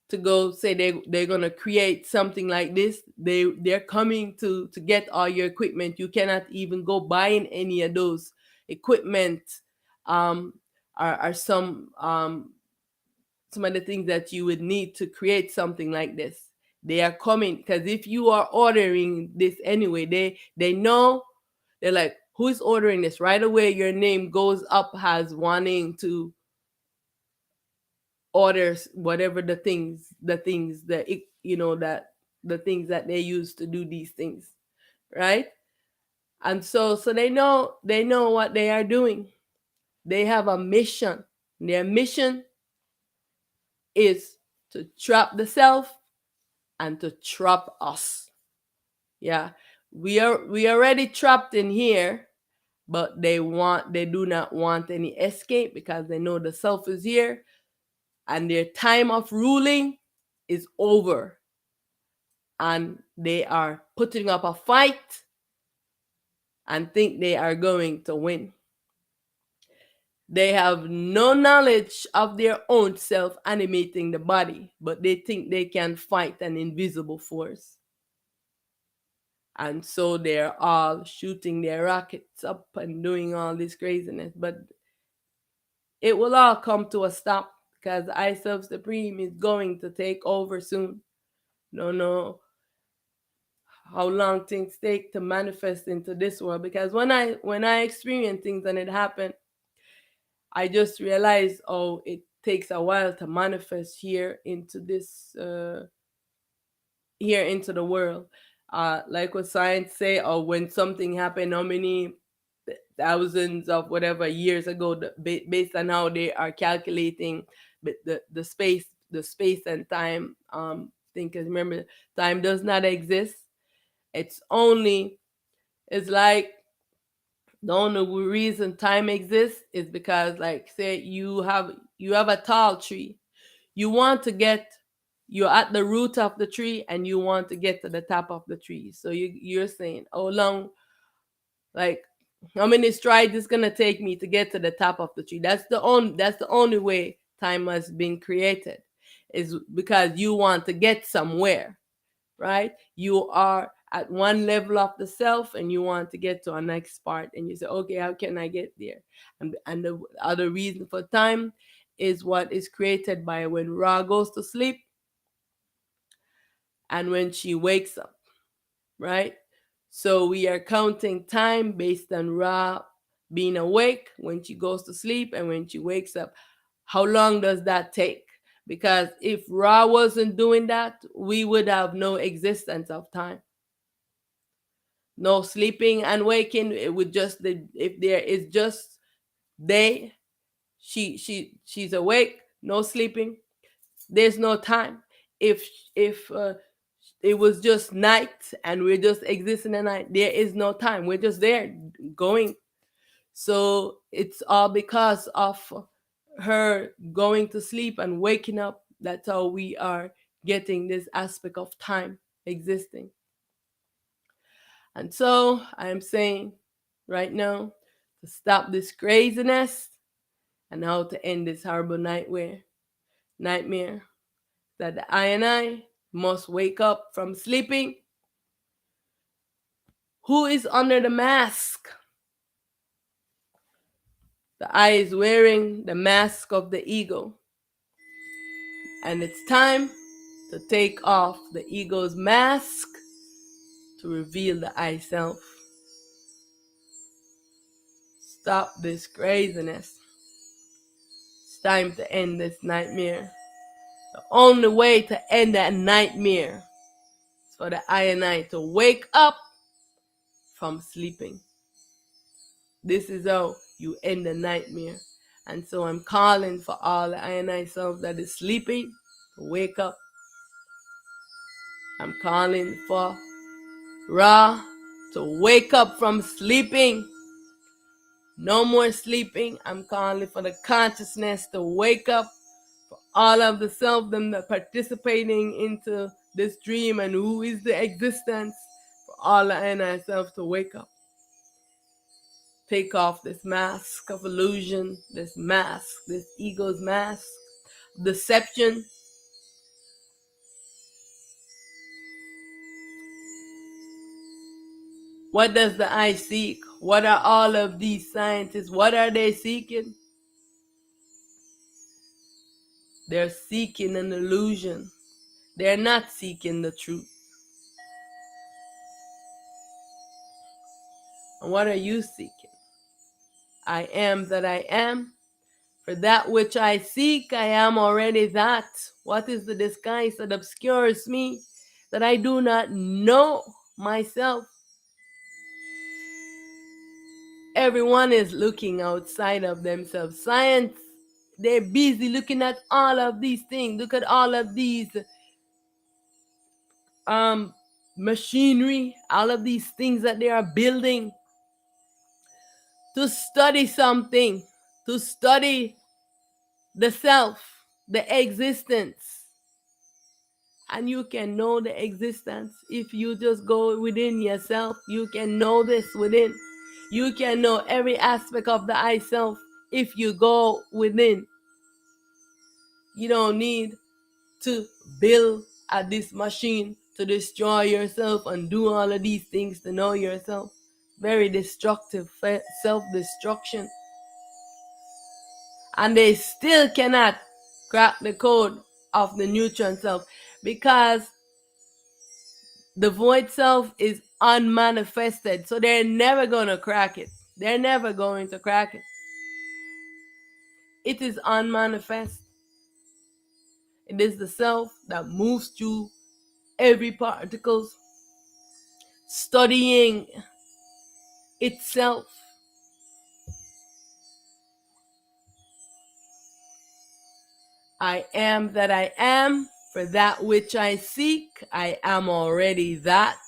to go say they're gonna create something like this, they're coming to get all your equipment. You cannot even go buying any of those equipment. Um, are some of the things that you would need to create something like this. They are coming because if you are ordering this anyway, they know. They're like, who's ordering this? Right away your name goes up as wanting to order whatever the things that that the things that they use to do these things, right? And so they know what they are doing. They have a mission. Their mission is to trap the self and to trap us. Yeah. We are already trapped in here, but they do not want any escape because they know the self is here and their time of ruling is over, and they are putting up a fight and think they are going to win. They have no knowledge of their own self animating the body, but they think they can fight an invisible force. And so they're all shooting their rockets up and doing all this craziness. But it will all come to a stop because I Self Supreme is going to take over soon. Don't know how long things take to manifest into this world, because when I experience things and it happened, I just realized, oh, it takes a while to manifest here into this here into the world. Like what science say, or when something happened, how many thousands of whatever years ago, based on how they are calculating the space and time. Think, remember, time does not exist. It's only, it's like, the only reason time exists is because, like, say you have a tall tree. You want to get, you're at the root of the tree and you want to get to the top of the tree. So you're saying, how long, like, how many strides it's gonna take me to get to the top of the tree? That's the only way time has been created, is because you want to get somewhere, right? You are at one level of the self and you want to get to a next part, and you say, okay, how can I get there? And the other reason for time is what is created by when Ra goes to sleep and when she wakes up, right? So we are counting time based on Ra being awake when she goes to sleep and when she wakes up. How long does that take? Because if Ra wasn't doing that, we would have no existence of time. No sleeping and waking. It would just, if there is just day, she's awake, no sleeping, there's no time. If it was just night and we're just existing at night, there is no time. We're just there going. So it's all because of her going to sleep and waking up. That's how we are getting this aspect of time existing. And so I am saying right now to stop this craziness and how to end this horrible nightmare that I and I must wake up from sleeping. Who is under the mask? The I is wearing the mask of the ego. And it's time to take off the ego's mask to reveal the I self. Stop this craziness. It's time to end this nightmare. The only way to end that nightmare is for the I and I to wake up from sleeping. This is how you end the nightmare. And so I'm calling for all the I and I self that is sleeping to wake up. I'm calling for Ra to wake up from sleeping. No more sleeping. I'm calling for the consciousness to wake up. For all of the self them that participating into this dream and who is the existence. For all the I and I self to wake up. Take off this mask of illusion, this mask, this ego's mask, deception. What does the I seek? What are all of these scientists? What are they seeking? They're seeking an illusion. They're not seeking the truth. And what are you seeking? I am that I am. For that which I seek, I am already that. What is the disguise that obscures me, that I do not know myself? Everyone is looking outside of themselves. Science, they're busy looking at all of these things. Look at all of these machinery, all of these things that they are building to study something, to study the self, the existence. And you can know the existence if you just go within yourself. You can know this within. You can know every aspect of the I self if you go within. You don't need to build this machine to destroy yourself and do all of these things to know yourself. Very destructive, self-destruction. And they still cannot crack the code of the neutron self because the void self is unmanifested. So they're never going to crack it. They're never going to crack it. It is unmanifest. It is the self that moves through every particle, studying itself. I am that I am. For that which I seek, I am already that.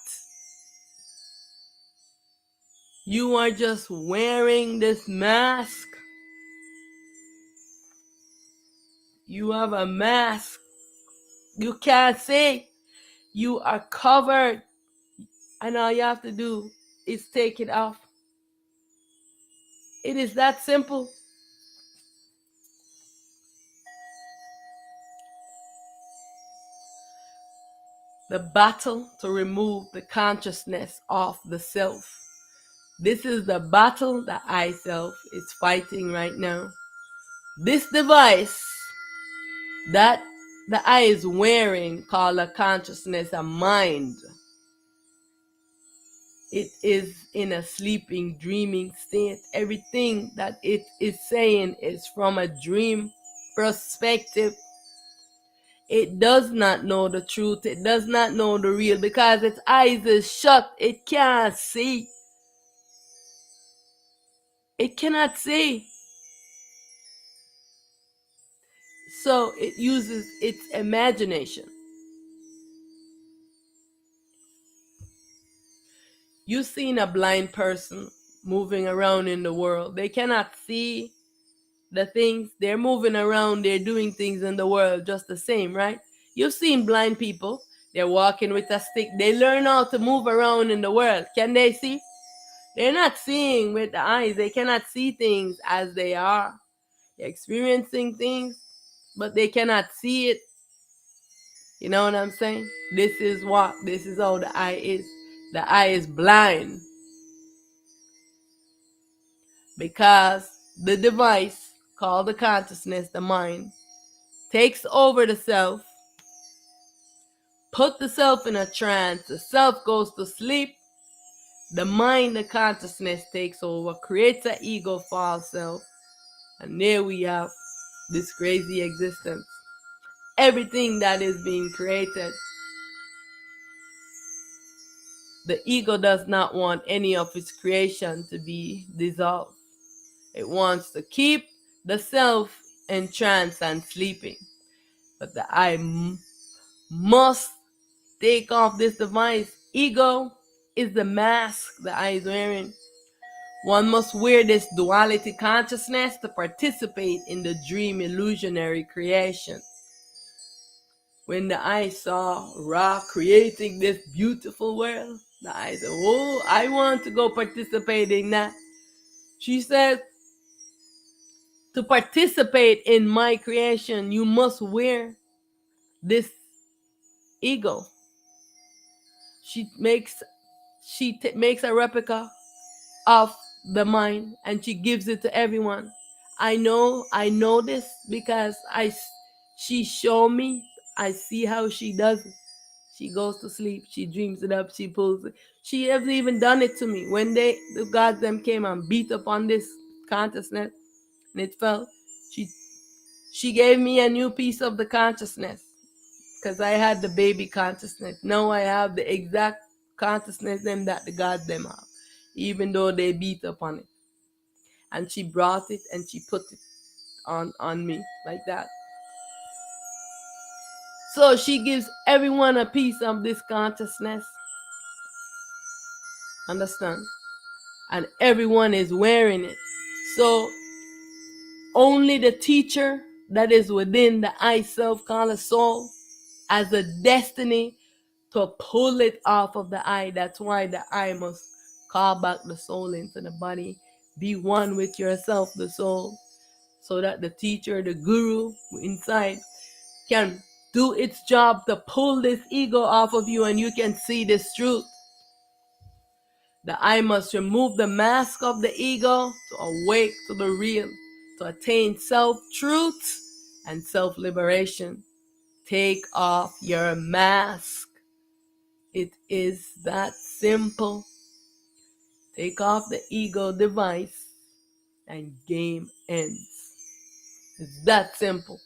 You are just wearing this mask. You have a mask. You can't say you are covered. And all you have to do is take it off. It is that simple. The battle to remove the consciousness of the self. This is the battle that I self is fighting right now. This device that the I is wearing, called a consciousness, a mind, it is in a sleeping, dreaming state. Everything that it is saying is from a dream perspective. It does not know the truth. It does not know the real because its eyes is shut. It can't see. It cannot see. So it uses its imagination. You've seen a blind person moving around in the world. They cannot see the things. They're moving around. They're doing things in the world just the same, right? You've seen blind people. They're walking with a stick. They learn how to move around in the world. Can they see? They're not seeing with the eyes. They cannot see things as they are. They're experiencing things, but they cannot see it. You know what I'm saying? This is how the eye is. The eye is blind because the device called the consciousness, the mind, takes over the self, put the self in a trance, the self goes to sleep, the mind, the consciousness takes over, creates an ego false self, and there we have this crazy existence. Everything that is being created, the ego does not want any of its creation to be dissolved. It wants to keep the self in trance and sleeping. But the I must take off this device. Ego is the mask the I is wearing. One must wear this duality consciousness to participate in the dream illusionary creation. When the I saw Ra creating this beautiful world, the I said, oh, I want to go participate in that. She said, to participate in my creation, you must wear this ego. She makes a replica of the mind and she gives it to everyone. I know this because she showed me. I see how she does it. She goes to sleep, she dreams it up, she pulls it. She has even done it to me when the gods them came and beat up on this consciousness and it fell. She gave me a new piece of the consciousness because I had the baby consciousness. Now I have the exact consciousness them that the gods them have, even though they beat up on it. And she brought it and she put it on me like that. So she gives everyone a piece of this consciousness. Understand? And everyone is wearing it. So only the teacher that is within the I self called soul has a destiny to pull it off of the I. That's why the I must call back the soul into the body. Be one with yourself, the soul, so that the teacher, the guru inside can do its job to pull this ego off of you and you can see this truth. The I must remove the mask of the ego to awake to the real, to attain self-truth and self-liberation. Take off your mask. It is that simple. Take off the ego device and game ends. It's that simple.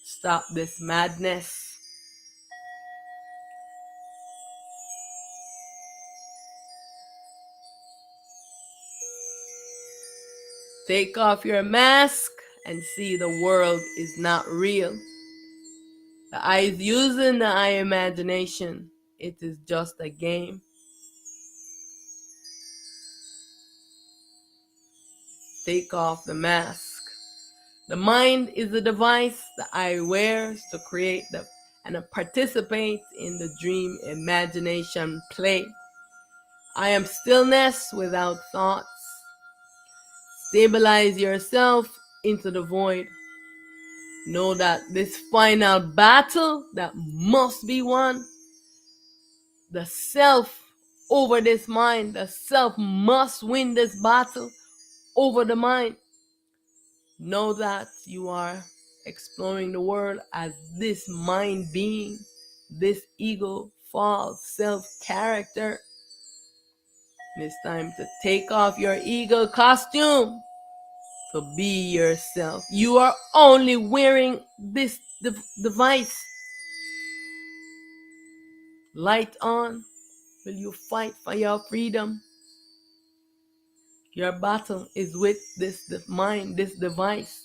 Stop this madness. Take off your mask and see the world is not real. The I is using the I imagination. It is just a game. Take off the mask. The mind is the device the I wears to create and participate in the dream imagination play. I am stillness without thoughts. Stabilize yourself into the void. Know that this final battle that must be won, the self over this mind, the self must win this battle over the mind. Know that you are exploring the world as this mind being, this ego, false self-character. It's time to take off your ego costume to be yourself. You are only wearing this device. Light on. Will you fight for your freedom? Your battle is with this mind, this device.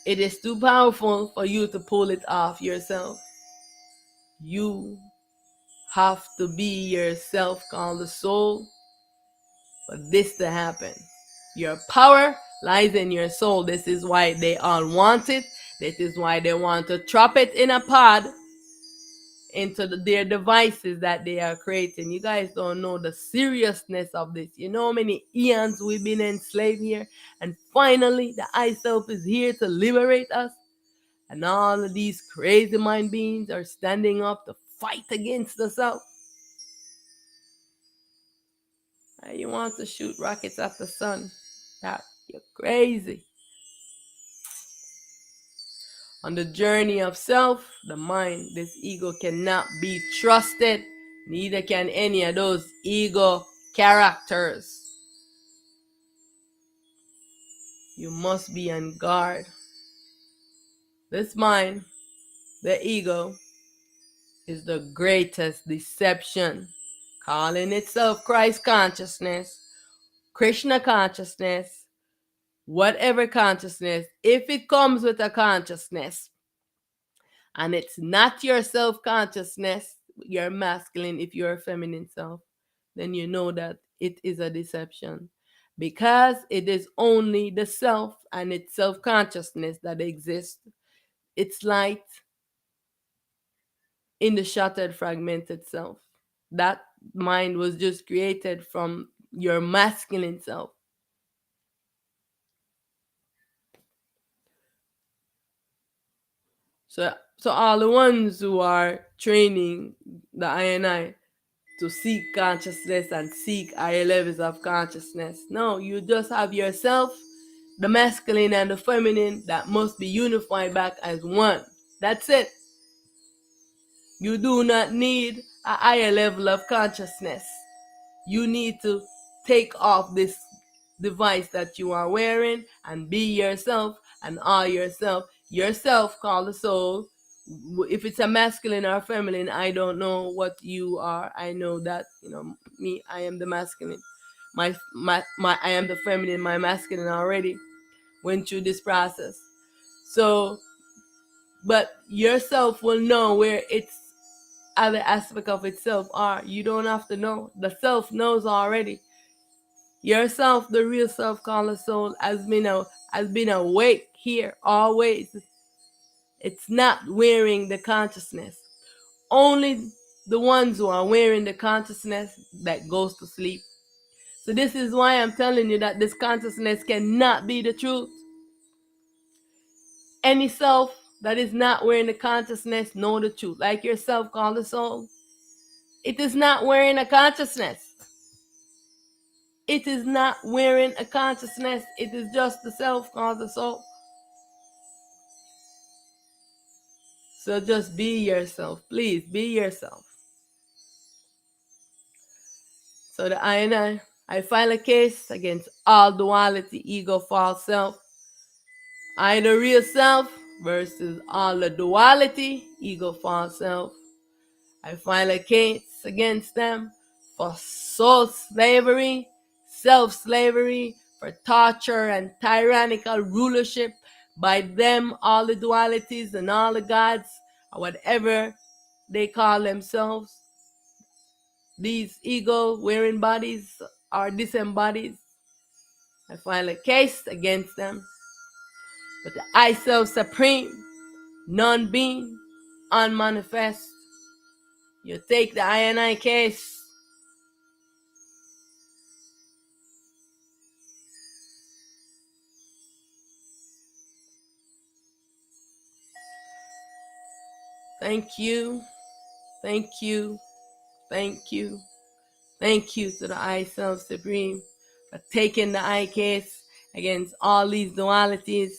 It is too powerful for you to pull it off yourself. You have to be yourself, called the soul, for this to happen. Your power lies in your soul. This is why they all want it. This is why they want to trap it in a pod into their devices that they are creating. You guys don't know the seriousness of this. You know how many eons we've been enslaved here, and finally the I self is here to liberate us, and all of these crazy mind beings are standing up to fight against the self. You want to shoot rockets at the sun? That you're crazy. On the journey of self, the mind, this ego cannot be trusted. Neither can any of those ego characters. You must be on guard. This mind, the ego, is the greatest deception, calling itself Christ consciousness, Krishna consciousness, whatever consciousness. If it comes with a consciousness and it's not your self-consciousness, your masculine, if you're a feminine self, then you know that it is a deception, because it is only the self and its self-consciousness that exists. It's light in the shattered, fragmented self. That mind was just created from your masculine self. So all the ones who are training the I and I to seek consciousness and seek higher levels of consciousness, no, you just have yourself, the masculine and the feminine, that must be unified back as one. That's it. You do not need a higher level of consciousness. You need to take off this device that you are wearing and be yourself and all yourself. Yourself, called the soul. If it's a masculine or feminine, I don't know what you are. I know that, me, I am the masculine. My I am the feminine. My masculine already went through this process. So, but yourself will know where it's other aspect of itself are. You don't have to know. The self knows already. Yourself, the real self called the soul, has been awake here always. It's not wearing the consciousness. Only the ones who are wearing the consciousness that goes to sleep. So this is why I'm telling you that this consciousness cannot be the truth. Any self that is not wearing the consciousness know the truth. Like yourself called the soul. It is not wearing a consciousness. It is not wearing a consciousness. It is just the self called the soul. So just be yourself. Please be yourself. So the I file a case against all duality, ego, false self. I, the real self, versus all the duality, ego, false self. I file a case against them for soul slavery, self-slavery, for torture and tyrannical rulership by them, all the dualities and all the gods, or whatever they call themselves. These ego-wearing bodies are disembodied. I file a case against them. But the I Self Supreme, non-being, unmanifest, you take the I and I case. Thank you, thank you, thank you, thank you to the I Self Supreme for taking the I case against all these dualities,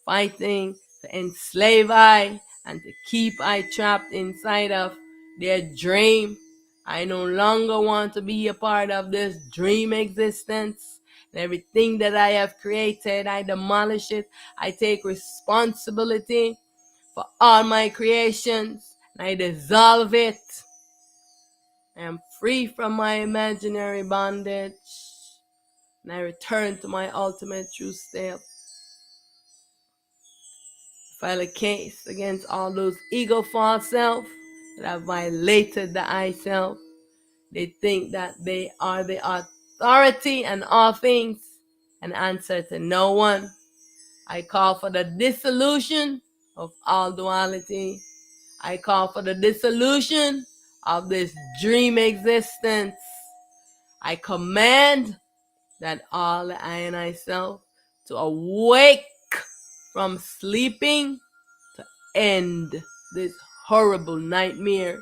fighting to enslave I and to keep I trapped inside of their dream. I no longer want to be a part of this dream existence. And everything that I have created, I demolish it. I take responsibility for all my creations, and I dissolve it. I am free from my imaginary bondage, and I return to my ultimate true state. File a case against all those ego false self that have violated the I self. They think that they are the authority and all things, and answer to no one. I call for the dissolution of all duality. I call for the dissolution of this dream existence. I command that all the I and I self to awake from sleeping, to end this horrible nightmare,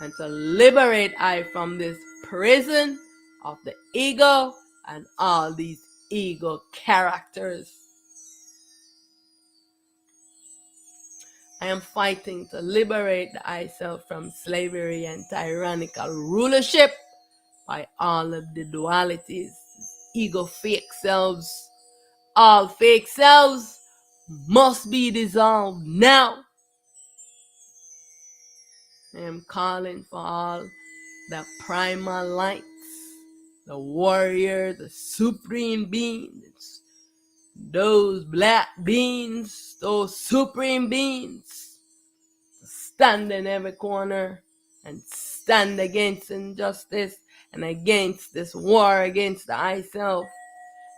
and to liberate I from this prison of the ego and all these ego characters. I am fighting to liberate the I self from slavery and tyrannical rulership by all of the dualities, ego fake selves. All fake selves must be dissolved now. I am calling for all the primal lights, the warrior, the supreme beings, those black beings, those supreme beings, to stand in every corner and stand against injustice and against this war against the I self,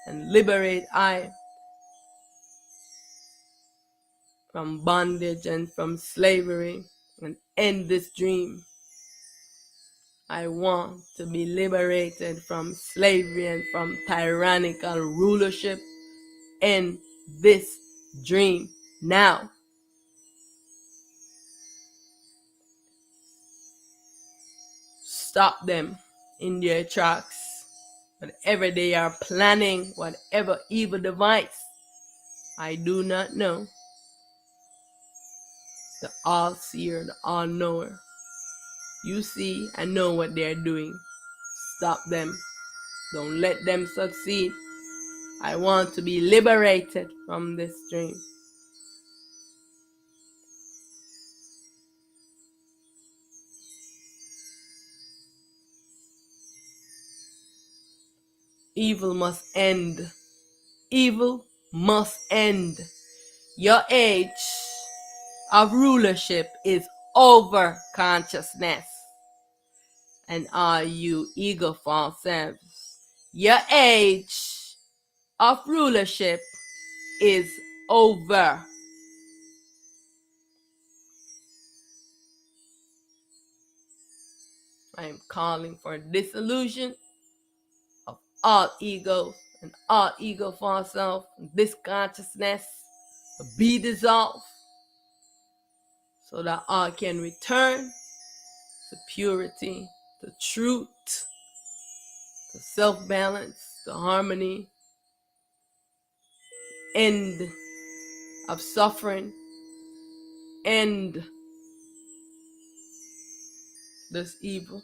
and liberate I from bondage and from slavery and end this dream. I want to be liberated from slavery and from tyrannical rulership in this dream now. Stop them in their tracks. Whatever they are planning, whatever evil device, I do not know. The all-seer, the all-knower. You see and know what they're doing. Stop them. Don't let them succeed. I want to be liberated from this dream. Evil must end. Evil must end. Your age of rulership is over consciousness. And all you ego false selves, your age of rulership is over. I am calling for dissolution of all egos and all ego false self. This consciousness to be dissolved so that all can return to purity, to truth, to self-balance, to harmony, end of suffering, end this evil.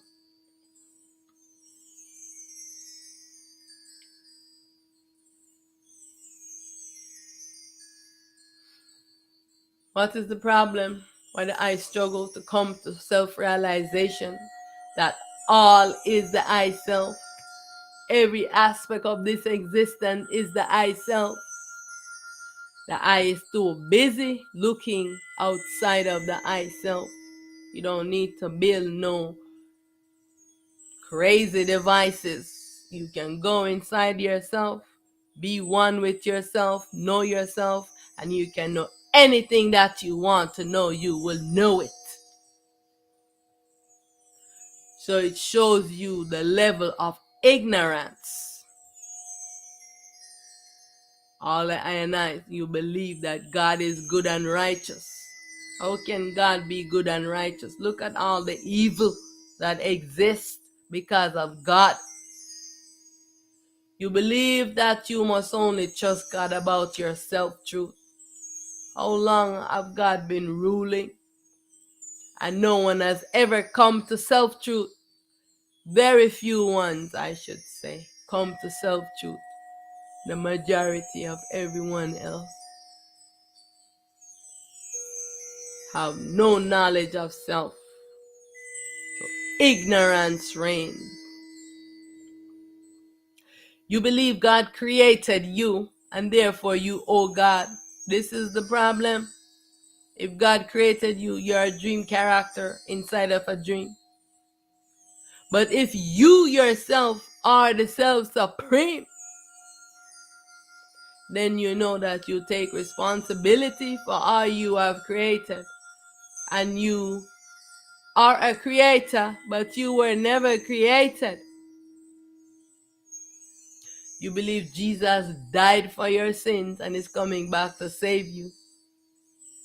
What is the problem? Why do I struggle to come to self-realization that all is the I self? Every aspect of this existence is the I self. The I is too busy looking outside of the I self. You don't need to build no crazy devices. You can go inside yourself, be one with yourself, and you can know anything that you want to know. You will know it. So it shows you the level of ignorance. All I and I, you believe that God is good and righteous. How can God be good and righteous? Look at all the evil that exists because of God. You believe that you must only trust God about your self-truth. How long have God been ruling? And no one has ever come to self-truth. Very few ones, I should say, come to self-truth. The majority of everyone else have no knowledge of self. So ignorance reigns. You believe God created you and therefore you owe God. This is the problem. If God created you, you're a dream character inside of a dream. But if you yourself are the self-supreme, then you know that you take responsibility for all you have created. And you are a creator, but you were never created. You believe Jesus died for your sins and is coming back to save you.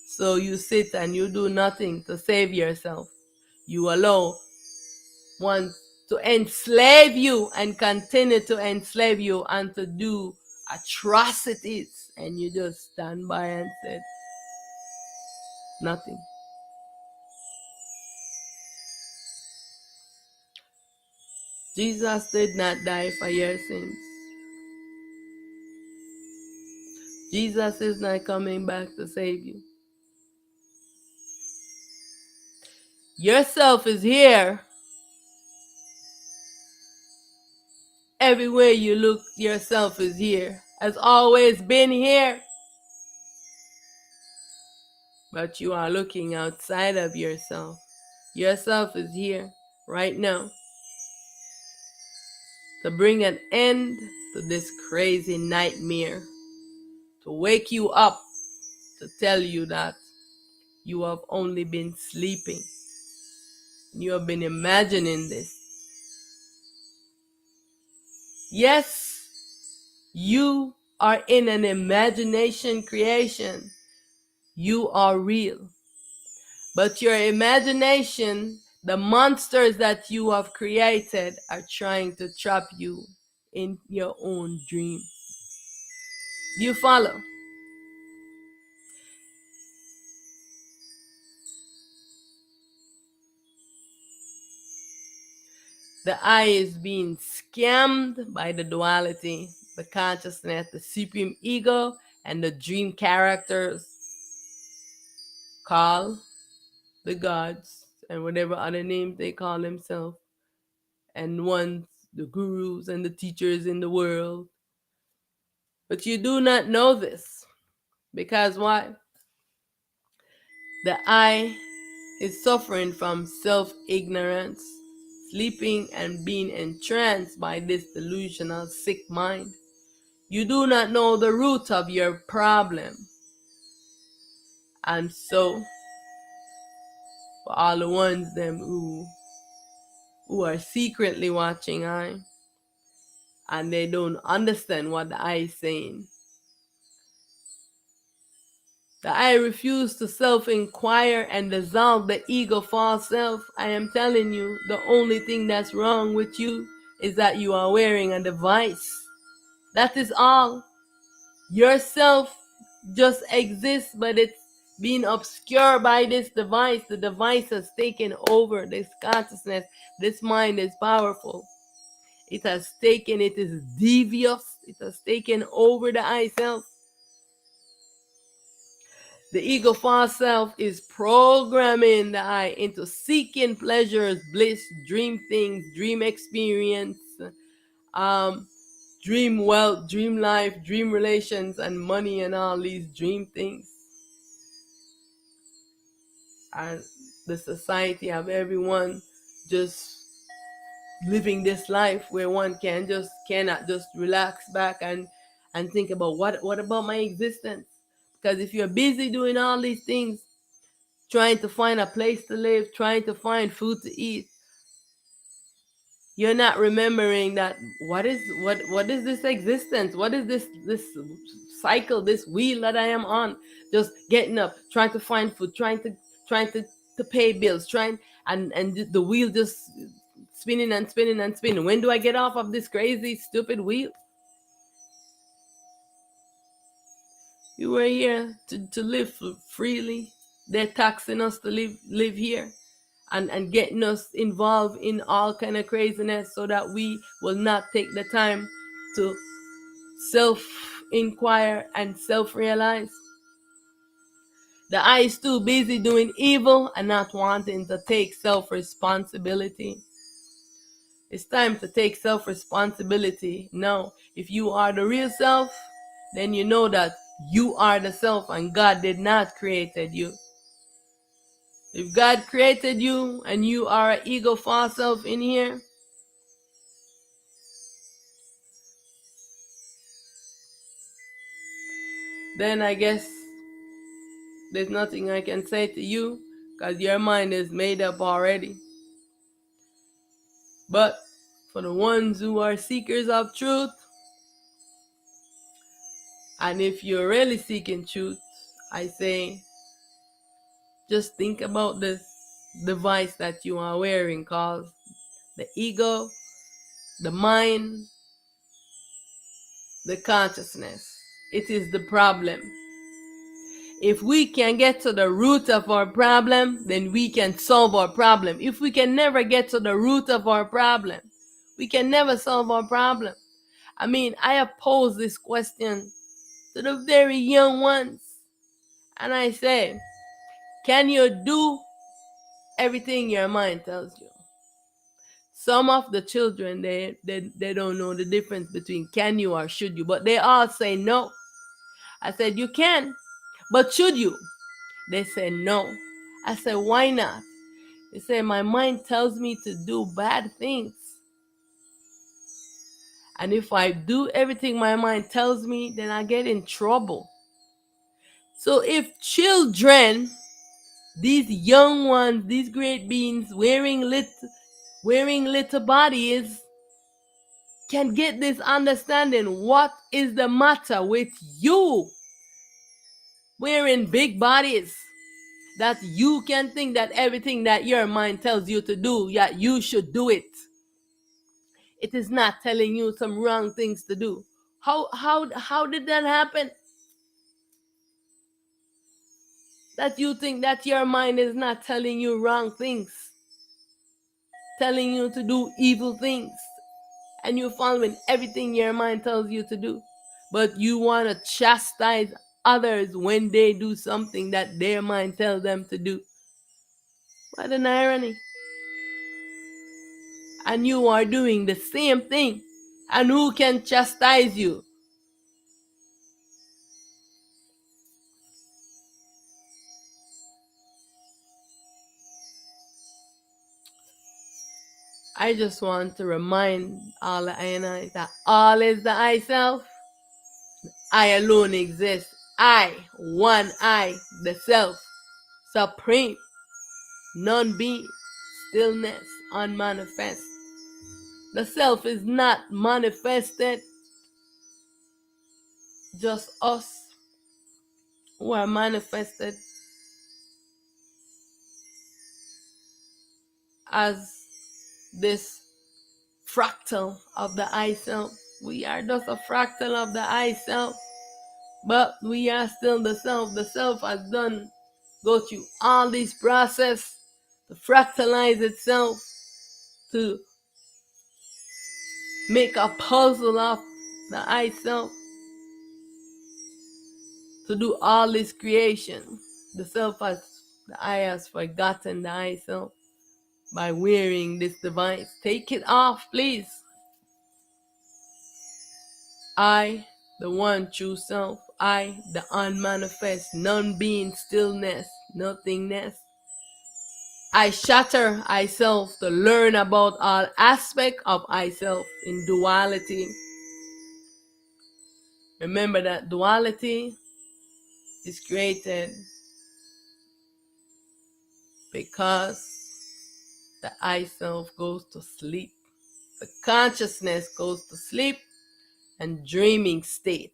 So you sit and you do nothing to save yourself. You allow one to enslave you and continue to enslave you and to do atrocities, and you just stand by and said nothing. Jesus did not die for your sins. Jesus is not coming back to save you. Yourself is here. Everywhere you look, yourself is here. Has always been here. But you are looking outside of yourself. Yourself is here right now to bring an end to this crazy nightmare, to wake you up, to tell you that you have only been sleeping. You have been imagining this. Yes, you are in an imagination creation. You are real. But your imagination, the monsters that you have created, are trying to trap you in your own dream. Do you follow? The I is being scammed by the duality, the consciousness, the supreme ego, and the dream characters called the gods and whatever other names they call themselves, and once the gurus and the teachers in the world. But you do not know this. Because why? The I is suffering from self-ignorance, sleeping and being entranced by this delusional sick mind. You do not know the root of your problem. And so, for all the ones them who are secretly watching I, and they don't understand what the I is saying, the I refuse to self-inquire and dissolve the ego false self. I am telling you, the only thing that's wrong with you is that you are wearing a device. That is all. Yourself just exists, but it's being obscured by this device. The device has taken over this consciousness. This mind is powerful. It is devious. It has taken over the I self. The ego false self is programming the I into seeking pleasures, bliss, dream things, dream experience, dream wealth, dream life, dream relations, and money, and all these dream things. And the society of everyone just living this life where one cannot just relax back and think about what about my existence. Because if you're busy doing all these things, trying to find a place to live, trying to find food to eat, you're not remembering that what is this existence? What is this cycle, this wheel that I am on? Just getting up, trying to find food, trying to pay bills, and the wheel just spinning and spinning and spinning. When do I get off of this crazy, stupid wheel? You were here to live freely. They're taxing us to live here and getting us involved in all kind of craziness so that we will not take the time to self-inquire and self-realize. The I is too busy doing evil and not wanting to take self-responsibility. It's time to take self-responsibility. No, if you are the real self, then you know that you are the self and God did not created you. If God created you and you are an ego false self in here, then I guess there's nothing I can say to you because your mind is made up already. But for the ones who are seekers of truth, and if you're really seeking truth, I say just think about this device that you are wearing called the ego, the mind, the consciousness. It is the problem. If we can get to the root of our problem, then we can solve our problem. If we can never get to the root of our problem, we can never solve our problem. I mean, I have posed this question to the very young ones. And I say, can you do everything your mind tells you? Some of the children, they don't know the difference between can you or should you, but they all say no. I said, you can, but should you? They said no. I said, why not? They say, my mind tells me to do bad things. And if I do everything my mind tells me, then I get in trouble. So if children, these young ones, these great beings wearing little bodies, can get this understanding, what is the matter with you wearing big bodies? That you can think that everything that your mind tells you to do, yeah, you should do it. It is not telling you some wrong things to do. How did that happen? That you think that your mind is not telling you wrong things, telling you to do evil things, and you're following everything your mind tells you to do, but you want to chastise others when they do something that their mind tells them to do. What an irony. And you are doing the same thing. And who can chastise you? I just want to remind all the I and I that all is the I self. I alone exist. I, one I, the self, supreme, non-being, stillness, unmanifest. The self is not manifested, just us who are manifested as this fractal of the I self. We are just a fractal of the I self, but we are still the self. The self has go through all these process to fractalize itself, to make a puzzle of the I self, to do all this creation. The I has forgotten the I self by wearing this device. Take it off, please. I, the one true self. I, the unmanifest, non-being, stillness, nothingness. I shatter I self to learn about all aspects of I self in duality. Remember that duality is created because the I self goes to sleep. The consciousness goes to sleep and dreaming state.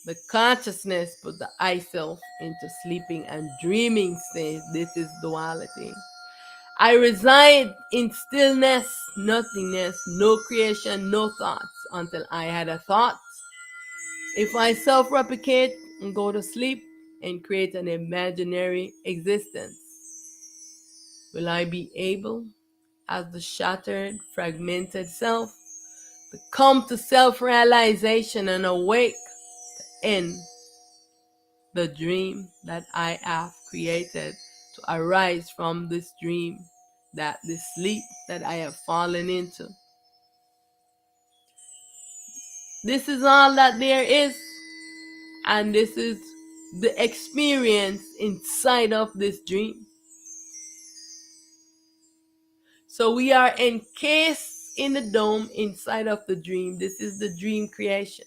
The consciousness put the I self into sleeping and dreaming state. This is duality. I reside in stillness, nothingness, no creation, no thoughts until I had a thought. If I self-replicate and go to sleep and create an imaginary existence, will I be able, as the shattered, fragmented self, to come to self-realization and awake to end the dream that I have created, to arise from this dream, that this sleep that I have fallen into? This is all that there is, and this is the experience inside of this dream. So we are encased in the dome inside of the dream. This is the dream creation.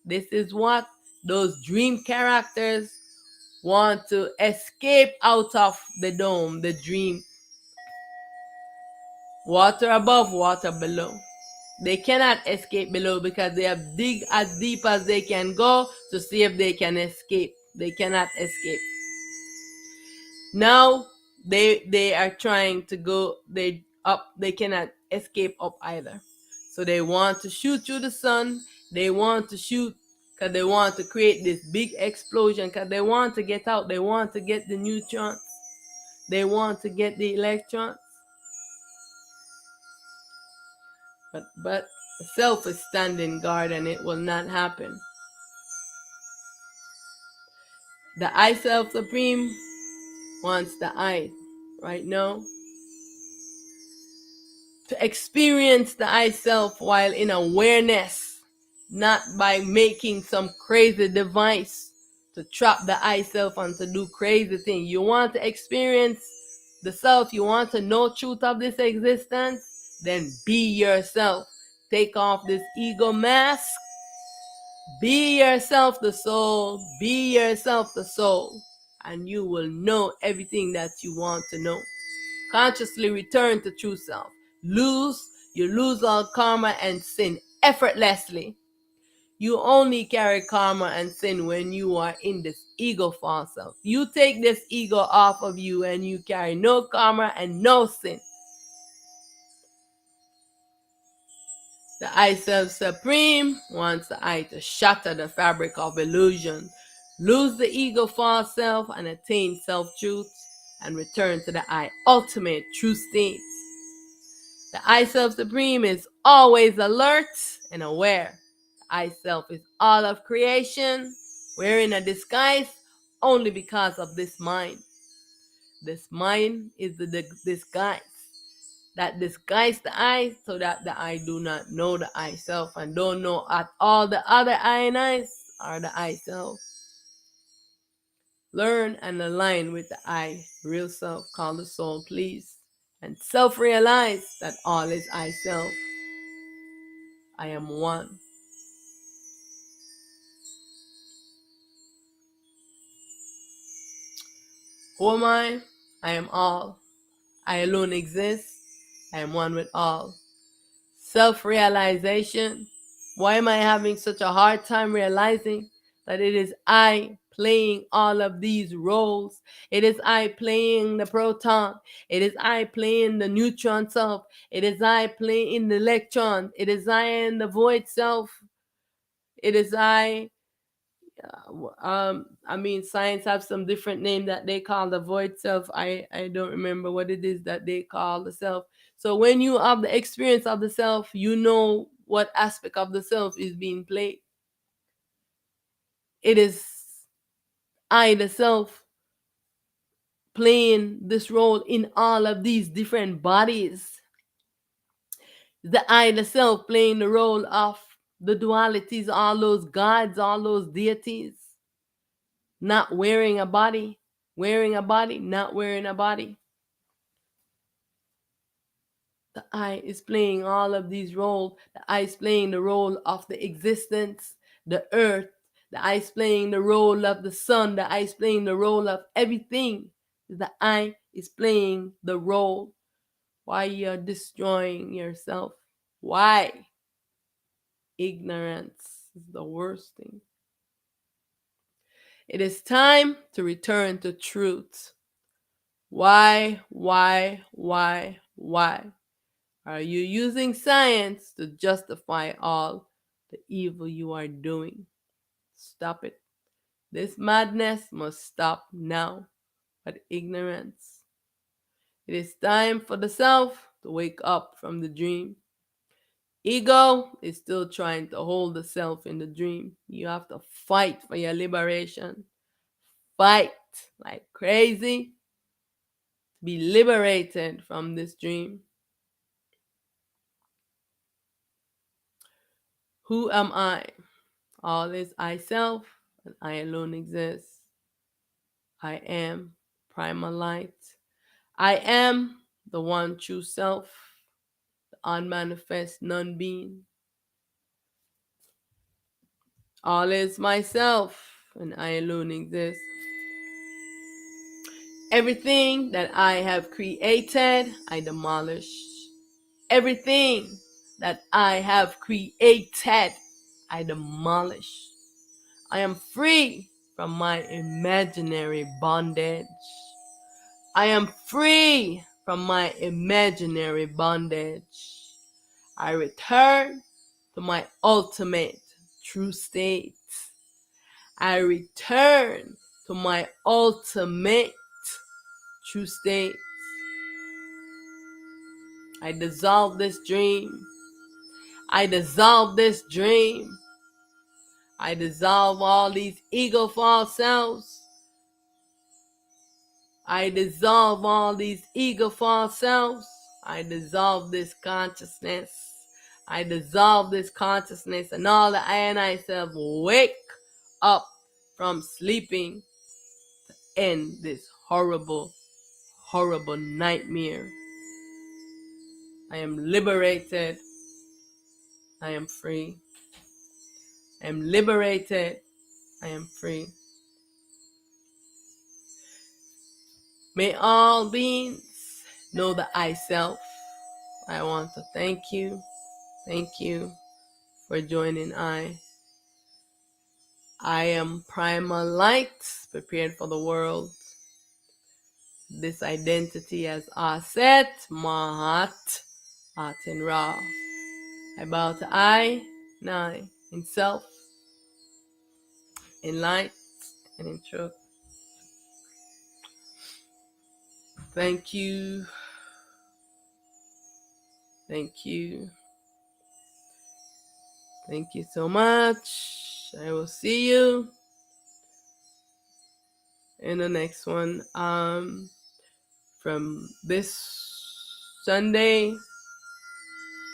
This is what those dream characters want to escape out of the dome, the dream. Water above, water below. They cannot escape below because they have dig as deep as they can go to see if they can escape. They cannot escape. Now they are trying to go up. They cannot escape up either. So they want to shoot through the sun. They want to shoot because they want to create this big explosion, because they want to get out. They want to get the neutrons. They want to get the electrons. But the self is standing guard and it will not happen. The I self supreme wants the I right now to experience the I self while in awareness, not by making some crazy device to trap the I self and to do crazy things. You want to experience the self, you want to know truth of this existence, then be yourself. Take off this ego mask. Be yourself, the soul. Be yourself, the soul. And you will know everything that you want to know. Consciously return to true self. You lose all karma and sin effortlessly. You only carry karma and sin when you are in this ego false self. You take this ego off of you and you carry no karma and no sin. The I self supreme wants the I to shatter the fabric of illusion, lose the ego false self and attain self-truth, and return to the I ultimate true state. The I self supreme is always alert and aware. The I self is all of creation, wearing a disguise only because of this mind. This mind is the disguise that disguise the I, so that the I do not know the I self and don't know at all the other I and I's are the I self. Learn and align with the I real self called the soul, please. and self-realize that all is I self. I am one. Who am I? I am all. I alone exist. I am one with all. Self-realization. Why am I having such a hard time realizing that it is I playing all of these roles? It is I playing the proton. It is I playing the neutron self. It is I playing the electron. It is I in the void self. It is I. Science have some different name that they call the void self. I don't remember what it is that they call the self. So when you have the experience of the self, you know what aspect of the self is being played. It is I, the self, playing this role in all of these different bodies. The I, the self, playing the role of the dualities, all those gods, all those deities. Not wearing a body, not wearing a body. The I is playing all of these roles. The I is playing the role of the existence, the earth. The I is playing the role of the sun. The I is playing the role of everything. The I is playing the role. Why you're destroying yourself? Why? Ignorance is the worst thing. It is time to return to truth. Why are you using science to justify all the evil you are doing? Stop it. This madness must stop now. But ignorance. It is time for the self to wake up from the dream. Ego is still trying to hold the self in the dream. You have to fight for your liberation. Fight like crazy. Be liberated from this dream. Who am I? All is I self, and I alone exist. I am primal light. I am the one true self, the unmanifest non-being. All is myself, and I alone exist. Everything that I have created, I demolish. Everything that I have created, I demolish. I am free from my imaginary bondage. I am free from my imaginary bondage. I return to my ultimate true state. I return to my ultimate true state. I dissolve this dream. I dissolve this dream. I dissolve all these ego false selves. I dissolve all these ego false selves. I dissolve this consciousness. I dissolve this consciousness, and all the I and I self wake up from sleeping to end this horrible, horrible nightmare. I am liberated. I am free. I am liberated. I am free. May all beings know the I self. I want to thank you. Thank you for joining I. I am primal light, prepared for the world. This identity as Aset, Mahat, Aten Ra. I bow to I, Nai, in self, in light, and in truth. Thank you. Thank you. Thank you so much. I will see you in the next one. From this Sunday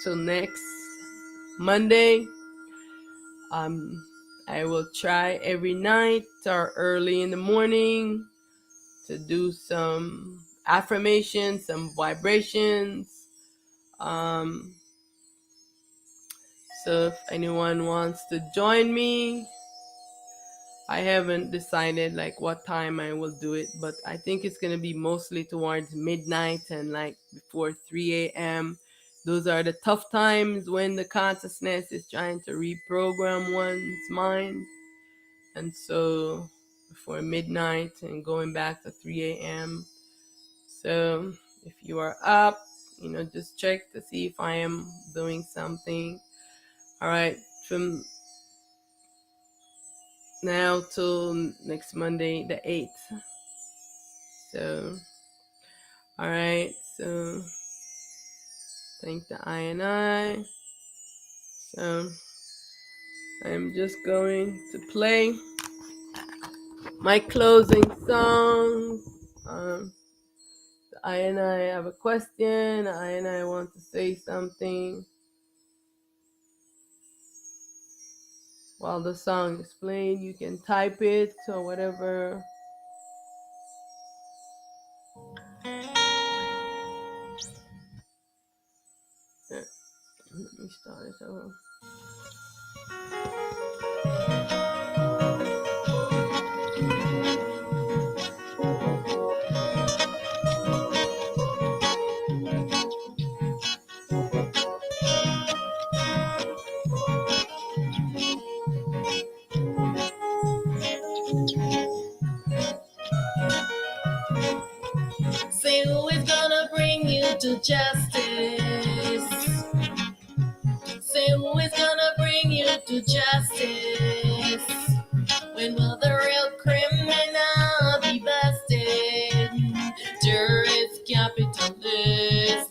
till next Monday. I will try every night or early in the morning to do some affirmations, some vibrations. So if anyone wants to join me, I haven't decided like what time I will do it, but I think it's going to be mostly towards midnight and like before 3 a.m. Those are the tough times when the consciousness is trying to reprogram one's mind. And so before midnight and going back to 3 a.m. So if you are up, just check to see if I am doing something. All right, from now till next Monday, the 8th. So, all right, so thank the I. So I'm just going to play my closing song. I have a question. I want to say something. While the song is playing, you can type it or whatever. Yeah. Let me start it over. Say who is gonna bring you to justice? Say who is gonna bring you to justice? When will the real criminal be busted? Terrorist capitalist.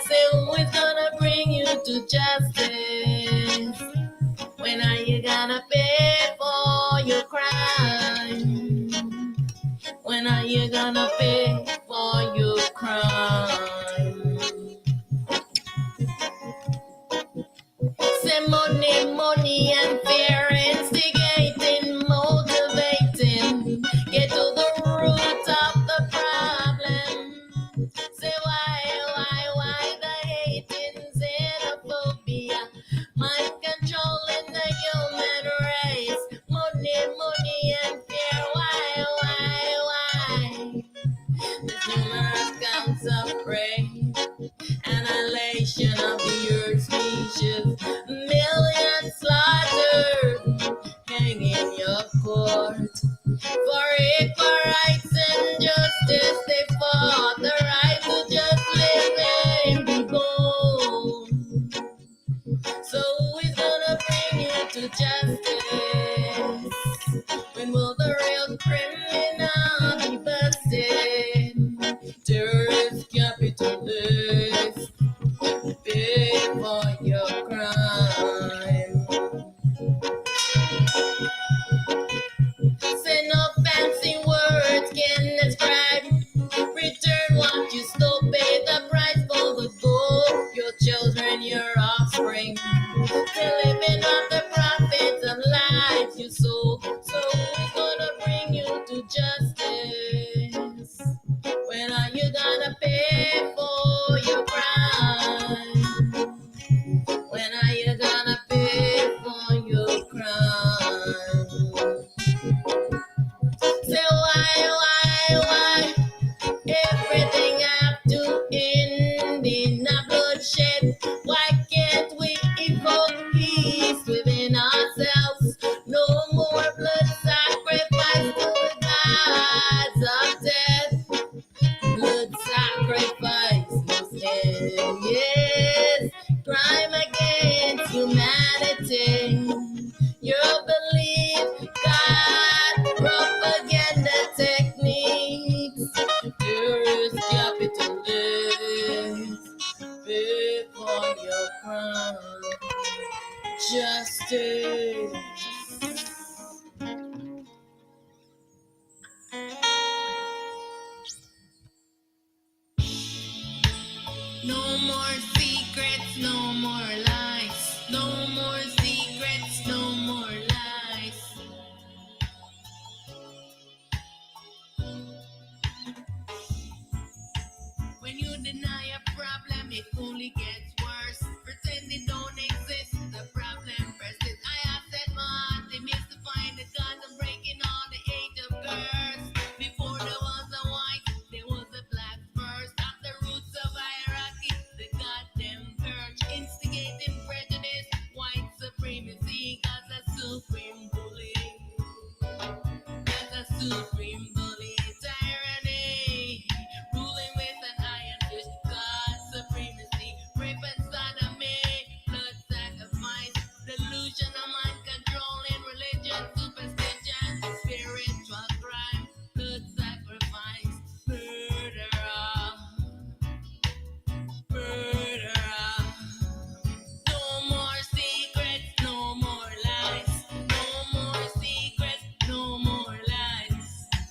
Say who is gonna bring you to justice? When are you gonna pay for your crime? When are you gonna pay for your crime? Say money, money and fear, instigating, motivating. Get to the root of the problem. Say why the hating, xenophobia, mind controlling the human race. Money, money and fear, why? There's numerous counts of prey, annihilation of the earth's species, millions slaughtered, hang in your court. For equal rights and justice, they fought the right to just live and be born. So who is gonna bring you to justice? When will the real criminal be busted? Terrorist capitalist, pay for your crime. Say no fancy words can describe. Return what you stole, pay the price for the gold. Your children, your offspring, they're living on the profits of lives you sold. So who's gonna bring you to justice? When are you gonna pay for your crime? When are you gonna pay for your crime? Say why? Everything have to end in a bloodshed. Why can't we evoke peace within ourselves? No more it only gets worse. Pretend it don't exist, the problem persists. I have set my heart to mystifying the gods and breaking all the age of curse. Before there was a white, there was a black first. At the roots of hierarchy, the goddamn purge, instigating prejudice, white supremacy, as a supreme bully, as a supreme bully, tyranny, ruling with an iron fist, God supremacy, rape and sodomy, blood sacrifice, delusion of mind controlling religion, superstition, spiritual crime, blood sacrifice, murderer, murderer. No more secrets, no more lies. No more secrets, no more lies.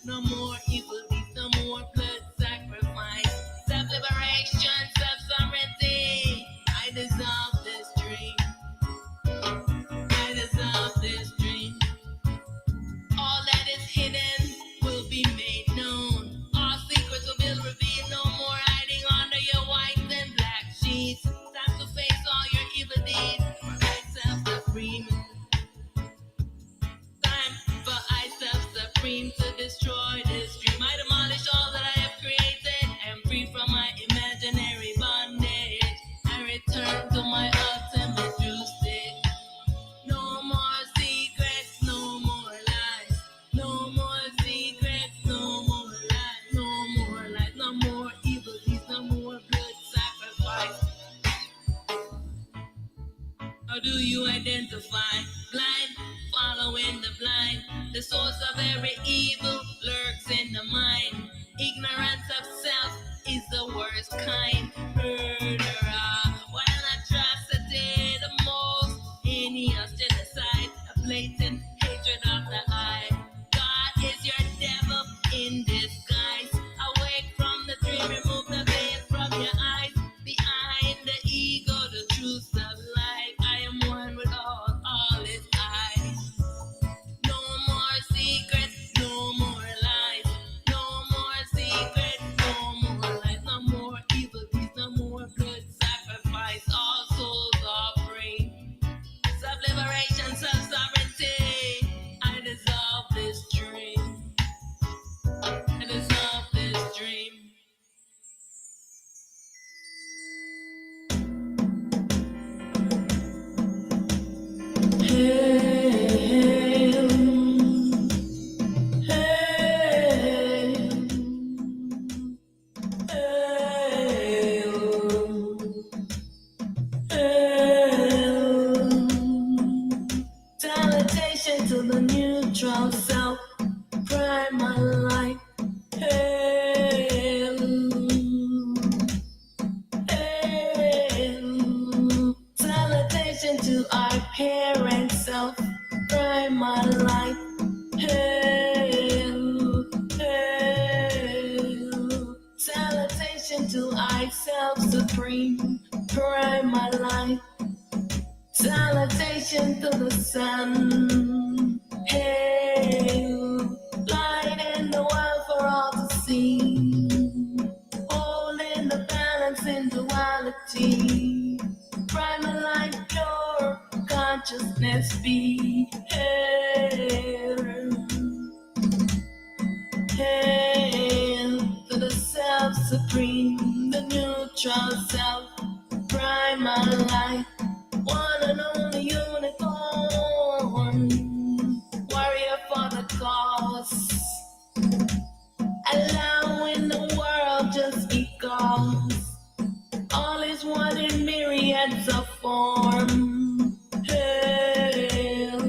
No more evil deeds, no more blood sacrifice. Self-liberation, self-sovereignty. I dissolve this dream. I dissolve this dream. All that is hidden will be made known. All secrets will be revealed. No more hiding under your white and black sheets. Time to face all your evil deeds. For I self-supreme. Time for I self-supreme to destroy this dream. I demolish all that I have created. I am free from my imaginary bondage. I return to my ultimate true state. No more secrets, no more lies. No more secrets, no more lies. No more lies, no more evil deeds, no more blood sacrifice. How do you identify? Blind, following the blind. The source of every evil lurks in the mind. Ignorance of self is the worst kind. Murderer, while atrocity the most heinous genocide, a blatant hatred of the eye. God is your devil in disguise. Awake from the dream, remove the veils from your eyes. Behind the ego, the truth of life. I am one with all its eyes. No more secrets, no more lies. No more secrets, no more lies. No more evil deeds, no more blood sacrifice. All souls are free. Self-liberation, self-sovereignty. I dissolve this dream. I dissolve this dream. Hail, hail, hail. Salutation to the neutral self, primal light. Hail, hail. Salutation to our parent self, primal light. Hail, hail. Salutation to ourself, supreme, primal light. Salutation to the sun. Hail, light in the world for all to see. Holding the balance in duality. Primal light, pure consciousness be. Hail, hail to the self supreme, the neutral self, primal light. One and only unicorn, warrior for the cause, allowing the world just because all is one in myriads of form. Hail,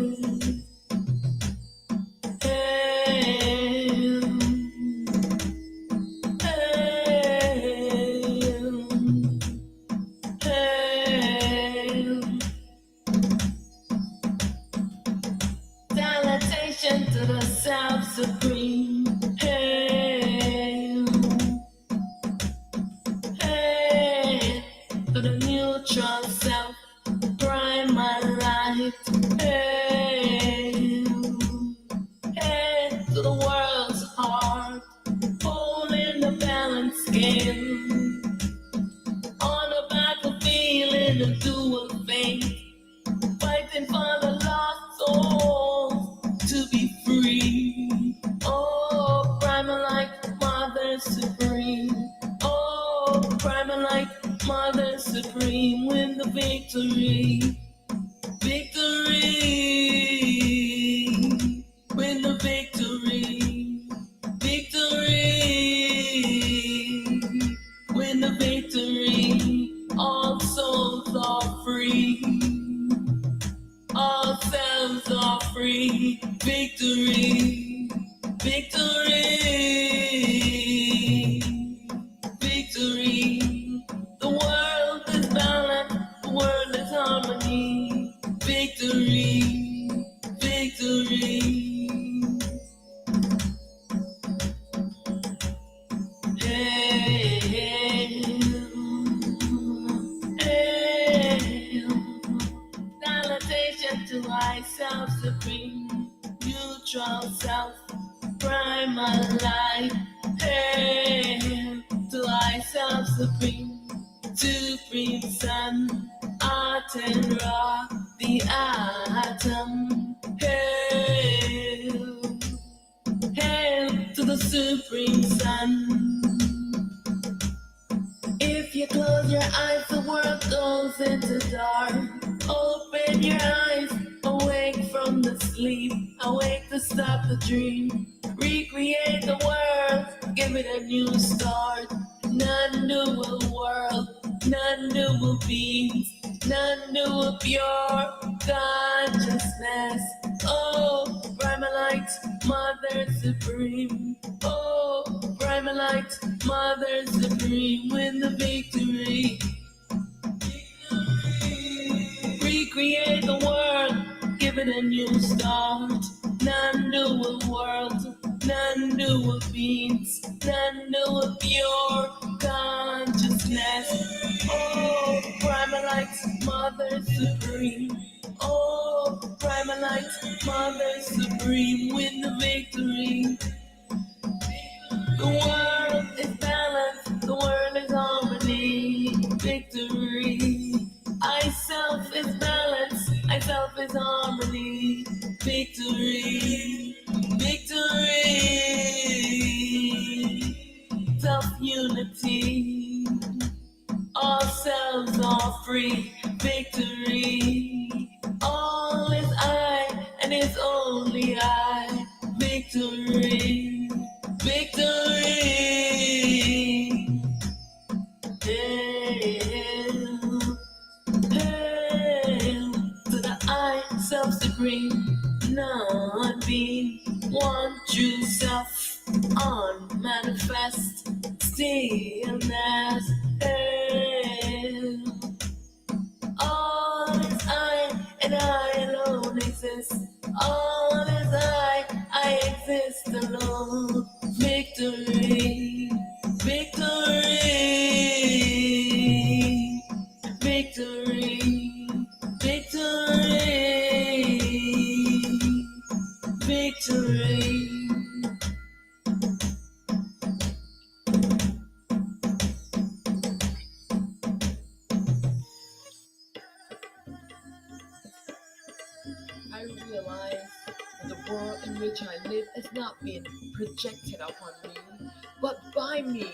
hail, hail, hail. Salutation to the self-supreme. Hail, hail to the neutral self, primal light. Hail, hail to the world's heart, holding the balance scale. On a victory, victory, win the victory, victory, win the victory. All souls are free, all selves are free. Victory, victory, victory. The world is balance, the world is harmony. Victory, victory. Hail, hail. Salutation to myself supreme, neutral self, primal life. Hail to myself supreme, supreme sun, art and rock, the atom. Hail, hail to the supreme sun. If you close your eyes, the world goes into dark. Open your eyes, awake from the sleep, awake to stop the dream. Recreate the world, give it a new start. Non-dual world, non-dual beings, non-dual pure consciousness. Oh, Primalite, Mother Supreme. Oh, Primalite, Mother Supreme, win the victory. Recreate the world, give it a new start. Non-dual world, non-dual beings, non-dual pure consciousness. Oh, Primalite, Mother Supreme. Oh, Primalite, Mother Supreme, win the victory. The world is balance, the world is harmony. Victory. I self is balance, I self is harmony. Victory, victory, self-unity. All selves are free. Victory. All is I, and it's only I. Victory, victory. Hail, hail to the I, self-supreme, non-being, one true self, unmanifest stillness. Hail, all is I, and I alone exist. All is I exist alone. Victory, victory, victory, victory, victory. I realize that the world in which I live is not being projected upon me, but by me.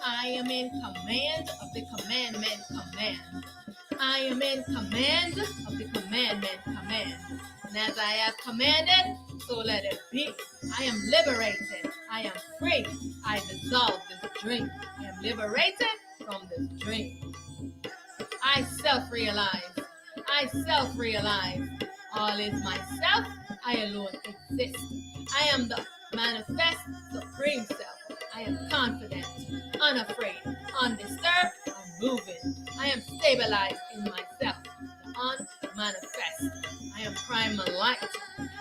I am in command of the commandment command. I am in command of the commandment command. And as I have commanded, so let it be. I am liberated. I am free. I dissolve this dream. I am liberated from this dream. I self-realize. I self-realize. All is myself. I alone exist. I am the manifest supreme self. I am confident, unafraid, undisturbed, unmoving. I am stabilized in myself, the unmanifest. I am primal light.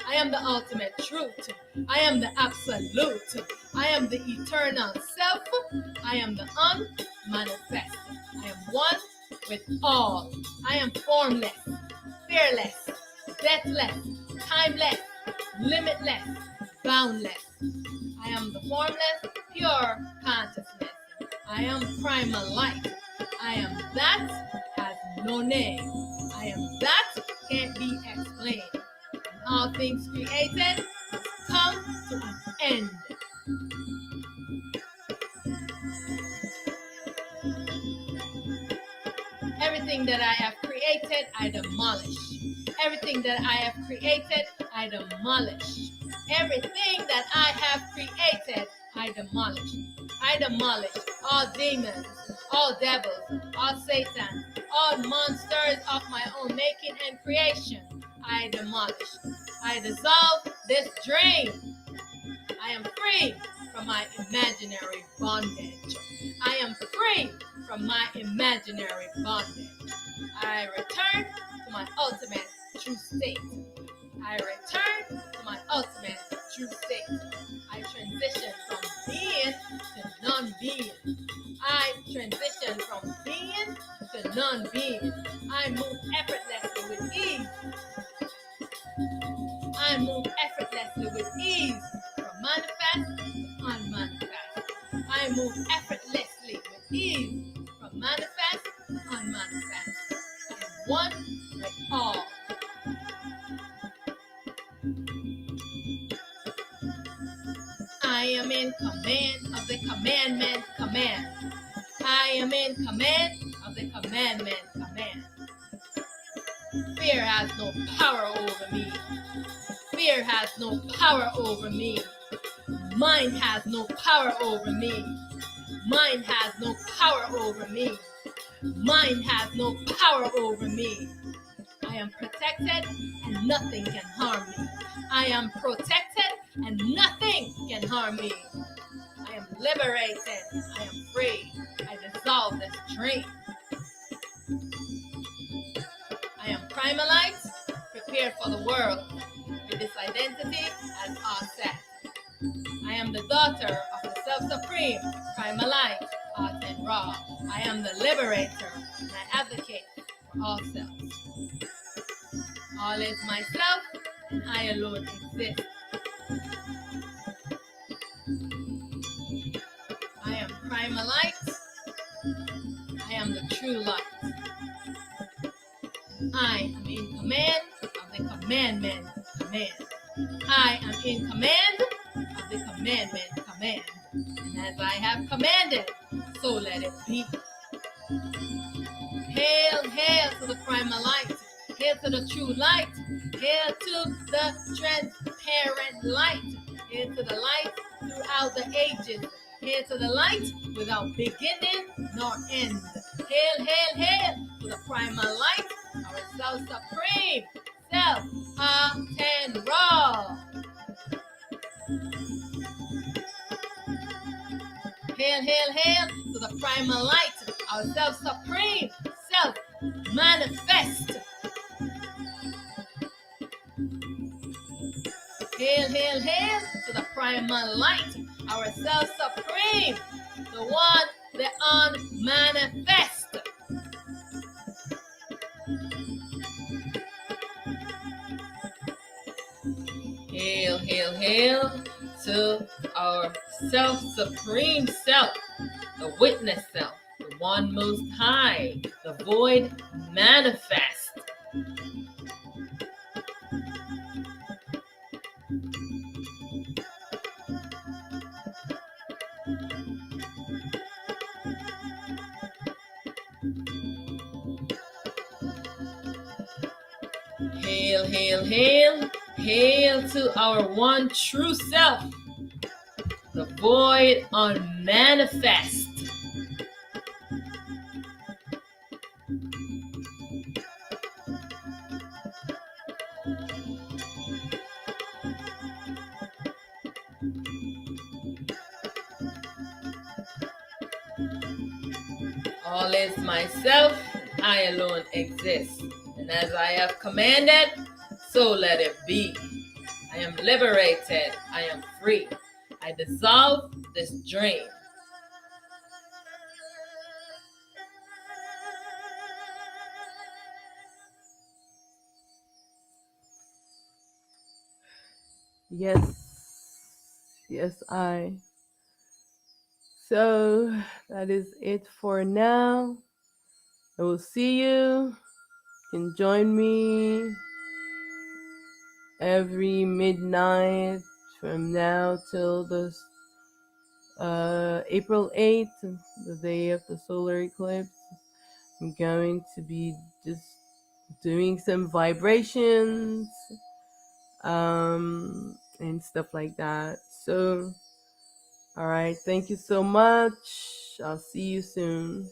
I am the ultimate truth. I am the absolute. I am the eternal self. I am the unmanifest. I am one with all. I am formless, fearless, deathless, timeless, limitless, boundless. I am the formless, pure consciousness. I am primal light. I am that has no name. I am that can't be explained. And all things created come to an end. that I have created, I demolish. Everything that I have created, I demolish. Everything that I have created, I demolish. I demolish all demons, all devils, all Satan, all monsters of my own making and creation. I demolish. I dissolve this dream. I am free from my imaginary bondage. I am free from my imaginary bondage. I return to my ultimate true state. I return to my ultimate true state. I transition from being to non-being. I transition from being to non-being. I move effortlessly with ease. I move effortlessly with ease from manifest to unmanifest. I move effortlessly with ease from manifest to unmanifest. I am one with all. I am in command of the commandment command. I am in command of the commandment command. Fear has no power over me. Fear has no power over me. Mind has no power over me. Mind has no power over me. Mind has no power over me. I am protected and nothing can harm me. I am protected and nothing can harm me. I am liberated. I am free. I dissolve this dream. I am primalite, prepared for the world, with this identity as Aset. I am the daughter of the Self-Supreme, Primalite, Art and Ra. I am the liberator, and I advocate for all selves. All is myself, and I alone exist. I am Primalite. I am the true light. I am in command of the commandment command. I am in command of the commandment command. And as I have commanded, so let it be. Hail, hail to the primal light. Hail to the true light. Hail to the transparent light. Hail to the light throughout the ages. Hail to the light without beginning nor end. Hail, hail, hail to the primal light, our self-supreme, self, and raw. Hail, hail, hail to the primal light, our self-supreme, self-manifest. Hail, hail, hail to the primal light, our self-supreme, the one, the unmanifest. Hail, hail, hail to our self-supreme self, the witness self, the one most high, the void manifest. Hail, hail, hail, hail to our one true self, the void unmanifest. All is myself, I alone exist. And as I have commanded, so let it be. I am liberated, I am free. I dissolve this dream. Yes, I. So that is it for now. I will see you. You can join me every midnight from now till the April 8th, the day of the solar eclipse. I'm going to be just doing some vibrations and stuff like that. So, all right, thank you so much. I'll see you soon.